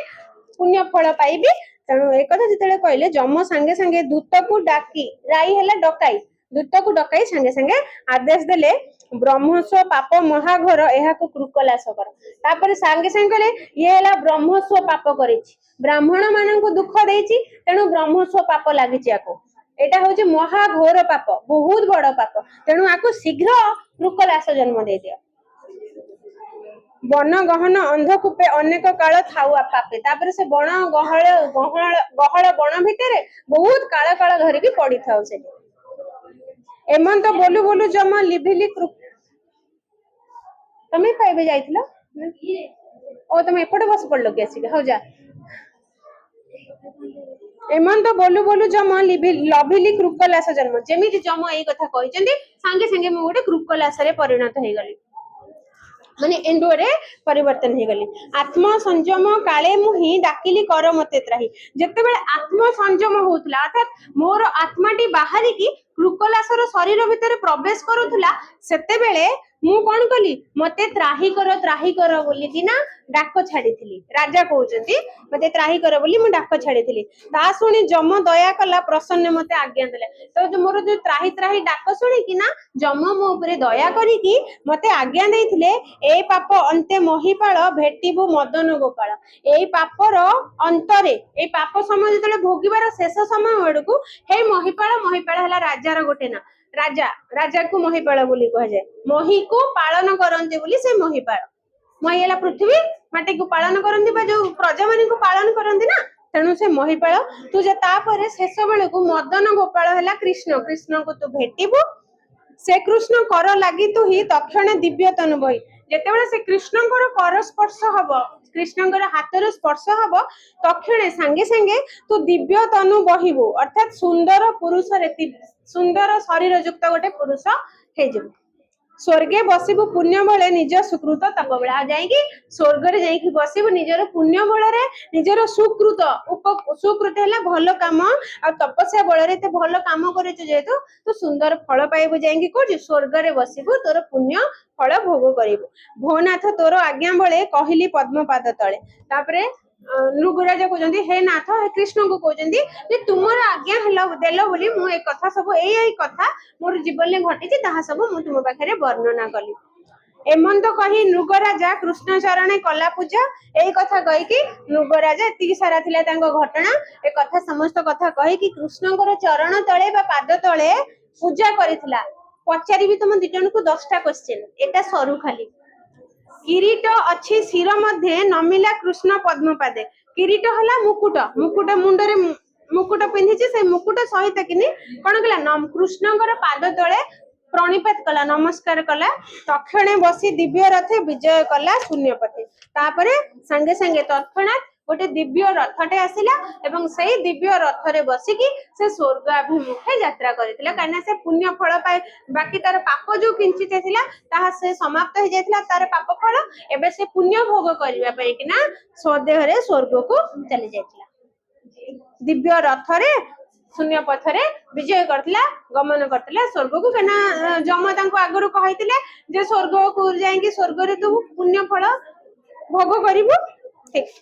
पुण्य फल पाइबी तेणु एक कथा जितेबाला कहले जम सांगे सांगे दूत को डाकी राई हैला डकाई दूत को डकाई सांगे सांगे आदेश देले ब्रह्मस्व पाप महाघोर एहा को कृकलास कर तापर सांगे सांगे कहले ये हैला ब्रह्मस्व पाप करिछि ब्राह्मण मानन को दुख देछि तेणु ब्रह्मस्व पाप लागिछि आको एटा होचे महाघोर पाप बहुत बड़ पाप तेणु आको शीघ्र कृकलास जन्म दे दिया वन गहन अंधकूपे अनेक काल थाउ पापे तापर से बण गहळ गहळ गहळ बण भितर बहुत काल काल धरिकी पड़ी थाउ से एमंत बोलू बोलू जम लिभिली तमे पाइबे जाइथिलो ओ तमे एपटे बस पड़लो के आसी हो जा एमंत बोलू बोलू जम लभिली कृकलास जन्म जेमिति जम एई कथा कहिसेंती सांगे सांगे मु गोटे कृकलास रे परिणत हे गली माने एंडोरे परिवर्तन हो गली। आत्म संयम काले मुहि डाकिली कर मते त्राही। जते बेले आत्म संयम होउतला अर्थात मोर आत्माटी बाहरी की कृकलासर शरीर भितर प्रवेश करूथला सेते बेले मु कोन कली मते त्राही कर बोली कि ना डाक छाड़ी राजा कहउचंती मते त्राही कर बोली मु डाक छाड़ी ता सुनी जम दया कला प्रसन्न मते आज्ञा देले तो जो मोर जो त्राही त्राही डाक सुनी कि ना जम मो ऊपर दया करी कि मते आज्ञा देइथिले ए पाप अंते महिपाल भेटिबु मदन गोपाल ए पापर अंतरे ए पाप समय जतले भोगिबार शेष समय बेडकू हे महिपाल हला राजार गोटे ना राजा राजा को महिपाल बोली कह जाए मही को पालन करते बोली से महिपाल मही हला पृथ्वी माटी को पालन करती जो प्रजा मान को पालन करती ना तेणु से महिपाल तू जे तापर शेष बेले को मदन गोपाल है कृष्ण कृष्ण को तू भेटिबु से कृष्ण कर लगी तू ही तक्षण दिव्य तनु बही जेतेबेले से कृष्णकर कर स्पर्श हब कृष्णकर हाथर स्पर्श हब तक्षणे सांगे सांगे तू दिव्य तनु बहिबु अर्थात सुंदर पुरुष सुंदर शरीर युक्त गोटे पुरुष हे जबु स्वर्गे बसिबु पुण्य बळे निज सुकृत तप बेला जाईकी स्वर्ग रे जाईकी बसिबु निजर पुण्य बळे निजर सुकृत हैला भलो काम आ तपस्या बळे रे ते भलो काम करे जेतु तो सुंदर फल पाइबु जाईकी कोठी स्वर्ग रे बसिबु तोर पुण्य फल भोग करिबु भोनाथ तोर आज्ञा बळे कहिली पद्मपाद तळे तापरे नृगराज कहते हे नाथ हे कृष्ण को कहते तुमर आज्ञा देल बोली मु एक कथा सब ए कथा मोर जीवन में घटी सब मु तुम पाखे वर्णना कली एमंत कही नृगराजा कृष्ण चरण कला पूजा यही कथा कहीकि नृगराजा एति सारा थिला तांको घटना ए कथा समस्त कथा कहीकि कृष्णकर चरण तले बा पाद तले पूजा करिथिला पचारि भी तुम दिजन को 10टा क्वेश्चन एटा सरू खाली किरीट अच्छी शिर मध्ये नमिला कृष्ण पद्मपादे किरीट हला मुकुट मुकुट मुंडरे मुकुट पिंधिछि से मुकुट सहित किनी कोन कला कृष्णकर पाद तळे प्रणिपात कला नमस्कार कला तक्षणे बसी दिव्य रथे विजय कला शून्यपति तापरे संगे संगे तत्क्षणात गोटे दिव्य रथटे आसिला एवं सही दिव्य रथरे बसिकी से स्वर्ग अभिमुखे यात्रा करितला काना से पुण्य फल पाए बाकी तार पाप जो किंचित थिला ताहा से समाप्त हो जायतिला तार पाप फल एबे से पुण्य भोग करिवा पई किना स्वदेह रे स्वर्ग को चली जायतिला दिव्य रथरे शून्य पथरे विजय करथिला गमन करथिला स्वर्ग को केना जम तांको आगरु कहितिले जे स्वर्ग को जाईकी स्वर्ग रे तू पुण्य फल भोग करिवु ठीक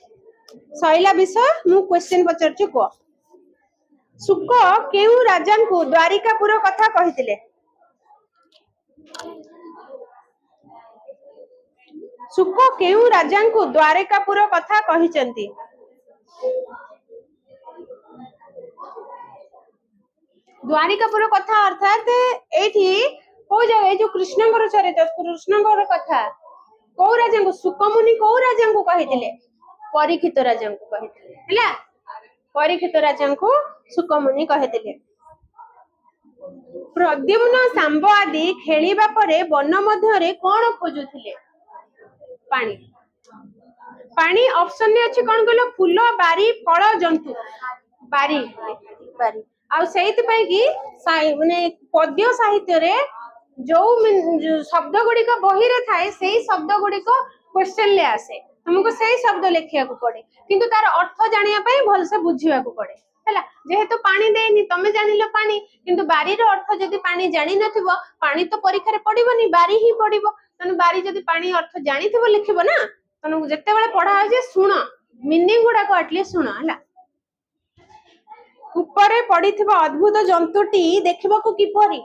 सैला विषय मु क्वेश्चन पचरछु को सुक केउ राजा को द्वारिकापुर कथा कहितिले सुक केउ राजा को द्वारिकापुर कथा कहिचंती द्वारिकापुर कथा अर्थात एठी हो जाए जो कृष्णकर चरित्र कृष्णकर कथा को राजा को सुकमुनि को राजा को कहितिले परीक्षित राजा को कहितिले हैला परीक्षित राजा को सुकमुनि कहितिले प्रद्युम्न सांब आदि खेलिबा परे वन मध्यरे कोन खोजुथिले पानी पानी ऑप्शन ने अछि कोन कहलो फूल बारी फल जंतु बारी बारी आ सेहित पई कि माने पद्य साहित्य रे जो शब्द गुडी को बही रे थाए सेही शब्द गुडी को क्वेश्चन ले आसे तुमको सेही शब्द लेखिया को पड़े किंतु तार अर्थ जानिया पई भल से बुझिया को पड़े हैला जेहेतु पानी देनी तमे जानिलो पानी किंतु बारी रो अर्थ जदी पानी जानि नथिबो पानी तो परीक्षा रे पडिबोनी बारी ही पडिबो तने बारी जदी पानी अर्थ जानिथिबो लिखिबो ना तने जत्ते बेले पढा हो जे सुनो मीनिंग गुडा को एटलीस्ट सुनो हैला ऊपरे पडिथिबो अद्भुत जंतुटी देखिबो को किपरि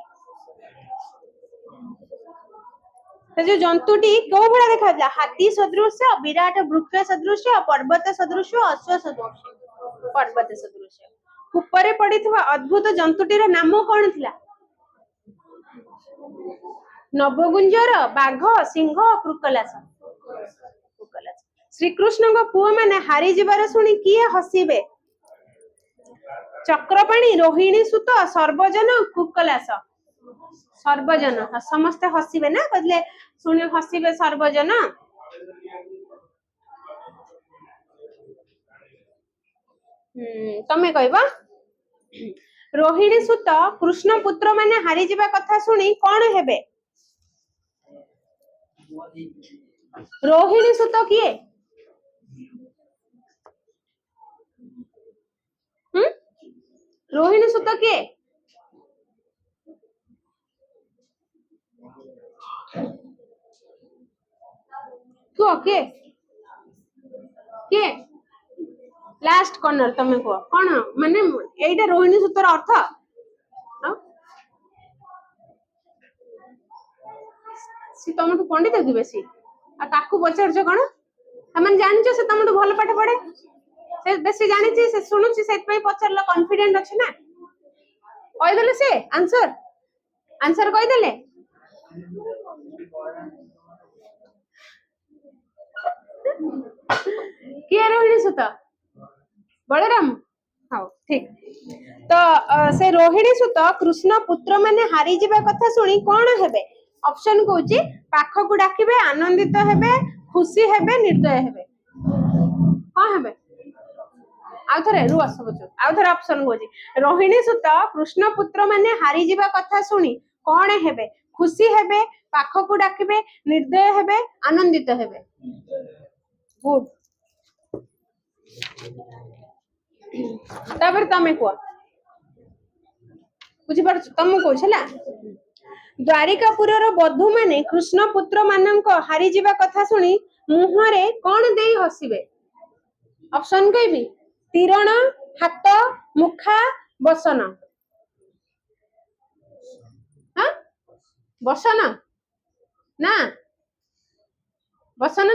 जो जंतुटी को भला देखा हाथी सदृश विराट वृक्ष सदृश पर्वत सदृश अश्व सदृश पर्वत सदृश ऊपरे पडिथिबा अद्भुत जंतुटीर नाम कोन थिला नवगुंजर बाघ सिंह कृकलास कृकलास श्री कृष्ण को पुआ माने हारी जिबार सुनी किए हसीबे चक्रपाणी रोहिणी सुत सर्वजन कृकलास सर्वजन समस्त हसीबे ना कहले सुनी हसीबे सर्वजन तमे कहबा रोहिणी सुत कृष्ण पुत्र माने हारी जिबा कथा सुनी कोन हेबे रोहिणी सुत किए? रोहिणी सुत किए? कुह किए किए लास्ट कॉर्नर तमे कुह कौन माने एटा रोहिणी सूतर अर्थ सी तुमठू पंडित कि बेसी आ काकू पचारछ कौन तमन जानछ से तुमठू भल पाठ पढ़े से बेसी जानिछि से सुनुछि सेत पई पचारला कॉन्फिडेंट अछि ना कहि देले से आंसर आंसर कहि देले किए रोहिणी सूत बलराम हाँ ठीक तो से रोहिणी सूत कृष्ण पुत्र माने हारी जीवा कथा सुनी कौन हेबे ऑप्शन कहूची पाख को डाकिबे आनंदित हेबे खुशी हेबे निर्दय हेबे कौन हेबे आउ थरे रुआ सब आउ थरे ऑप्शन कहूची रोहिणी सूत कृष्ण पुत्र माने हारी जीवा कथा सुनी कौन हेबे खुशी हेबे पाख को डाकिबे निर्दय हेबे आनंदित हेबे गुड तापर तमे को बुझी पार तम को छला द्वारिकापुरर बधू माने कृष्ण पुत्र मानक हारी जीवा कथा सुनी मुहरे कौन देई हसिबे ऑप्शन कहबी तीरण हाथ मुखा बसन हां बसन ना बसन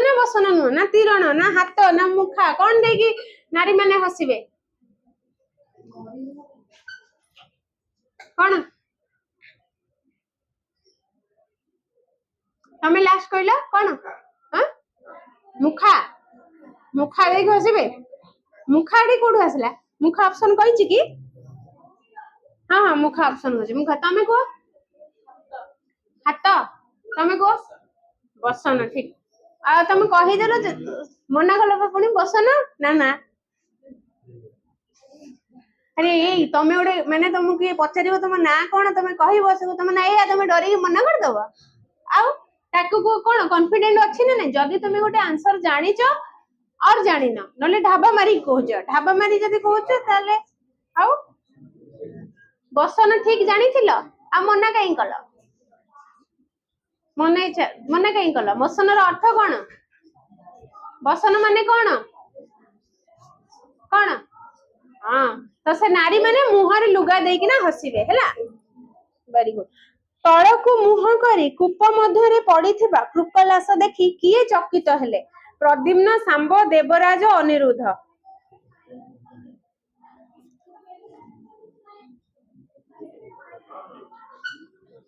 ना तीरण ना हाथ ना मुखा कौन देगी नारी माने हसिबे कौन तमे लास्ट कहला कौन हां मुखा मुखा देख हसिबे मुखा डी कोड आसला मुखा ऑप्शन कहिछि कि हां हां मुखा ऑप्शन होछि मुखा तमे को हाथ तमे को बसन ठीक आ तमे कहि देलो मना कलो पुनी बसन ना ना अरे ए तमे ओडे माने तुमको ये पचारिबो तुम ना कोन तमे कहिबो से तुम ना ए तमे डरी मना कर दबो आउ ताकू को कोन कॉन्फिडेंट अछि ना नहीं जदी तुम गोटे आंसर जानिचो और जानिना नले ढाबा मारी कहजो ढाबा मारी जदी कहजो ताले आउ बसन ठीक जानिथिलो आ मना काई कलो मना काई कलो बसन रो अर्थ कोन बसन माने कोन कोन हां तो से नारी माने मुहर लुगा देकी ना हसिबे हैला वेरी गुड तळकु मुह करी कूप मध्यरे पडिथिबा कृकलास देखि किए चकित हेले प्रद्युम्न सांब देवराज अनिरुद्ध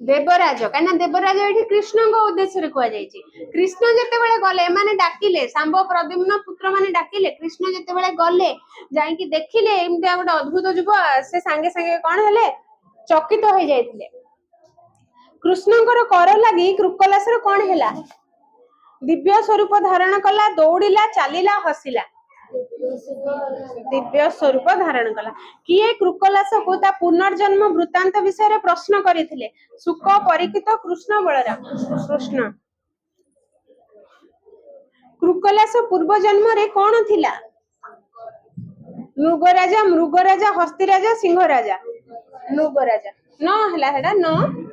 देवराज कहना देवराज एठी कृष्ण को उद्देश्य रे कुआ जाईची कृष्ण जते बेले गले माने डाकिले सांब प्रद्युम्न पुत्र माने डाकिले कृष्ण जते बेले गले जाई कि देखिले एमते गोटे अद्भुत जुब से संगे संगे कोन हेले चकित हो जाइथिले कृष्णଙ୍କର कर लागि कृकलासर कोन हेला दिव्य स्वरूप धारण कला दौड़िला चालीला हसिला दिव्य स्वरूप धारण कला किए कृकलास को ता पुनर्जन्म वृत्तांत विषय प्रश्न करिथिले सुख परीक्षित कृष्ण बलराम कृष्ण कृकलास पूर्व जन्म रे कोन थिला मृगराजा हस्तिराजा सिंहराजा नृगराजा न हला हेडा न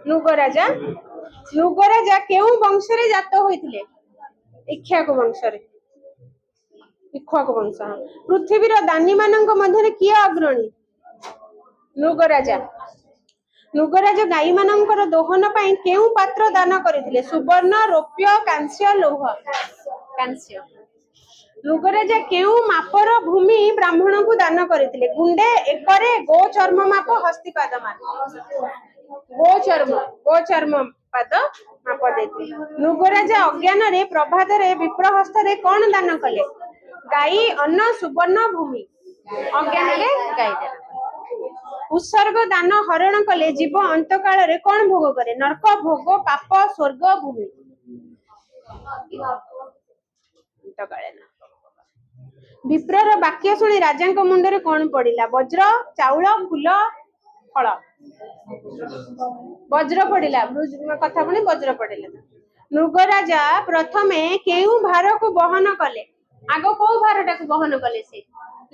नृगराजा केउ वंश रे जात होइथिले इक्ष्वाकु वंश रे इक्ष्वाकु वंश पृथ्वीर दानी मानक मध्यरे किए अग्रणी नृगराजा गाई मानकर दोहन पई केउ पात्र दान करिथिले सुवर्ण रौप्य कांस्य लौह कांस्य नृगराजा केउ मापर भूमि ब्राह्मण को दान करिथिले गुंडे एकरे गो चर्म माप हस्तिपाद माप गो चर्म पाद माप देथिले नृगराजा अज्ञान रे प्रभात रे विप्रहस्त रे कोन दान कले गाई अन्न सुवर्ण भूमि अज्ञान रे गाई दान उत्सर्ग दान हरण कले जीव अंत काल रे कोन भोग करे नरक भोग पाप स्वर्ग भूमि अंत काले ना विप्रर वाक्य शुणी राजा मुंडरे कौन पड़ा वज्र चाउल फूल फल वज्र पड़ा कथा पुणी वज्र पड़ा ନୃଗରାଜା ପ୍ରଥମେ କେଉଁ ଭାରକୁ ବହନ କଲେ? ଆଗ କୋଉ ଭାରଟାକୁ ବହନ କଲେ ସେ?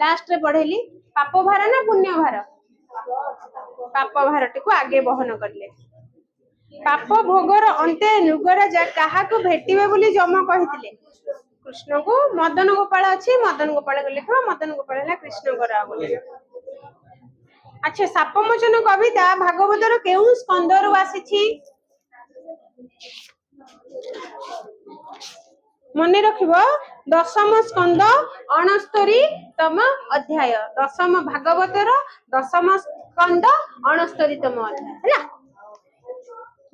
ଲାଷ୍ଟରେ ପଢେଇଲି। ପାପ ଭାର ନା ପୁଣ୍ୟ ଭାର? ପାପ ଭାରଟିକୁ ଆଗେ ବହନ କଲେ। ପାପ ଭୋଗର ଅନ୍ତେ ନୃଗରାଜା କାହାକୁ ଭେଟିବେ ବୋଲି ଯମ କହିଥିଲେ? କୃଷ୍ଣଙ୍କୁ। ମଦନ ଗୋପାଳ ଅଛି, ମଦନ ଗୋପାଳ ଲେଖିବ। ମଦନ ଗୋପାଳ ହେଲା କୃଷ୍ଣଙ୍କର ଅବତାର। ଆଚ୍ଛା, ସାପମୋଚନ କବିତା ଭାଗବତର କେଉଁ ସ୍କନ୍ଧରୁ ଆସିଛି? ମନେ ରଖିବ, ଦଶମ ସ୍କନ୍ଧ 69ତମ ଅଧ୍ୟାୟ। ଦଶମ ଭାଗବତର ଦଶମ ସ୍କନ୍ଧ 69ତମ ଅଧ୍ୟାୟ ହେଲା।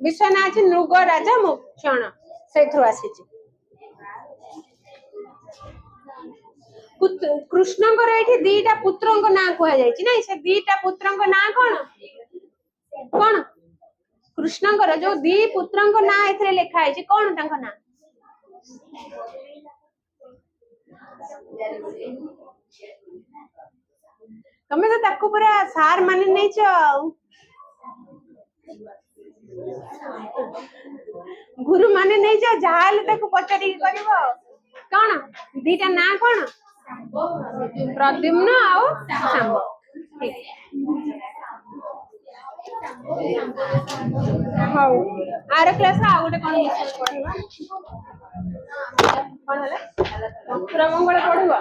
ବିଷୟ ନାଁ ଅଛି ନୃଗରାଜା ମୋଚନ, ସେଇଥିରୁ ଆସିଛି। କୃଷ୍ଣଙ୍କର ଏଠି ଦିଟା ପୁତ୍ରଙ୍କ ନାଁ କୁହାଯାଇଛି ନାଇଁ, ସେ ଦିଟା ପୁତ୍ରଙ୍କ ନାଁ କଣ କଣ? କୃଷ୍ଣଙ୍କର ଯୋଉ ଦି ପୁତ୍ରଙ୍କ ନାଁ ଏଥିରେ ଲେଖା ହେଇଛି, କଣ ତାଙ୍କ ନାଁ? ତମେ ତ ତାକୁ ପୁରା ସାର ମାନେ ନେଇଛ ଆଉ, ଗୁରୁ ମାନେ ନେଇଛ, ଯାହାହେଲେ ତାକୁ ପଚାରିକି କରିବ। କଣ ଦିଟା ନାଁ କଣ? ପ୍ରଦ୍ୟୁମ୍ନ ଆଉ ଶାମ୍ବ। ହଉ, ଆର କ୍ଲାସ ଆଉ ଗୋଟେ କଣ ପଢିବା? କଣ ହେଲା? ମଥୁରା ମଙ୍ଗଳ ପଢିବ?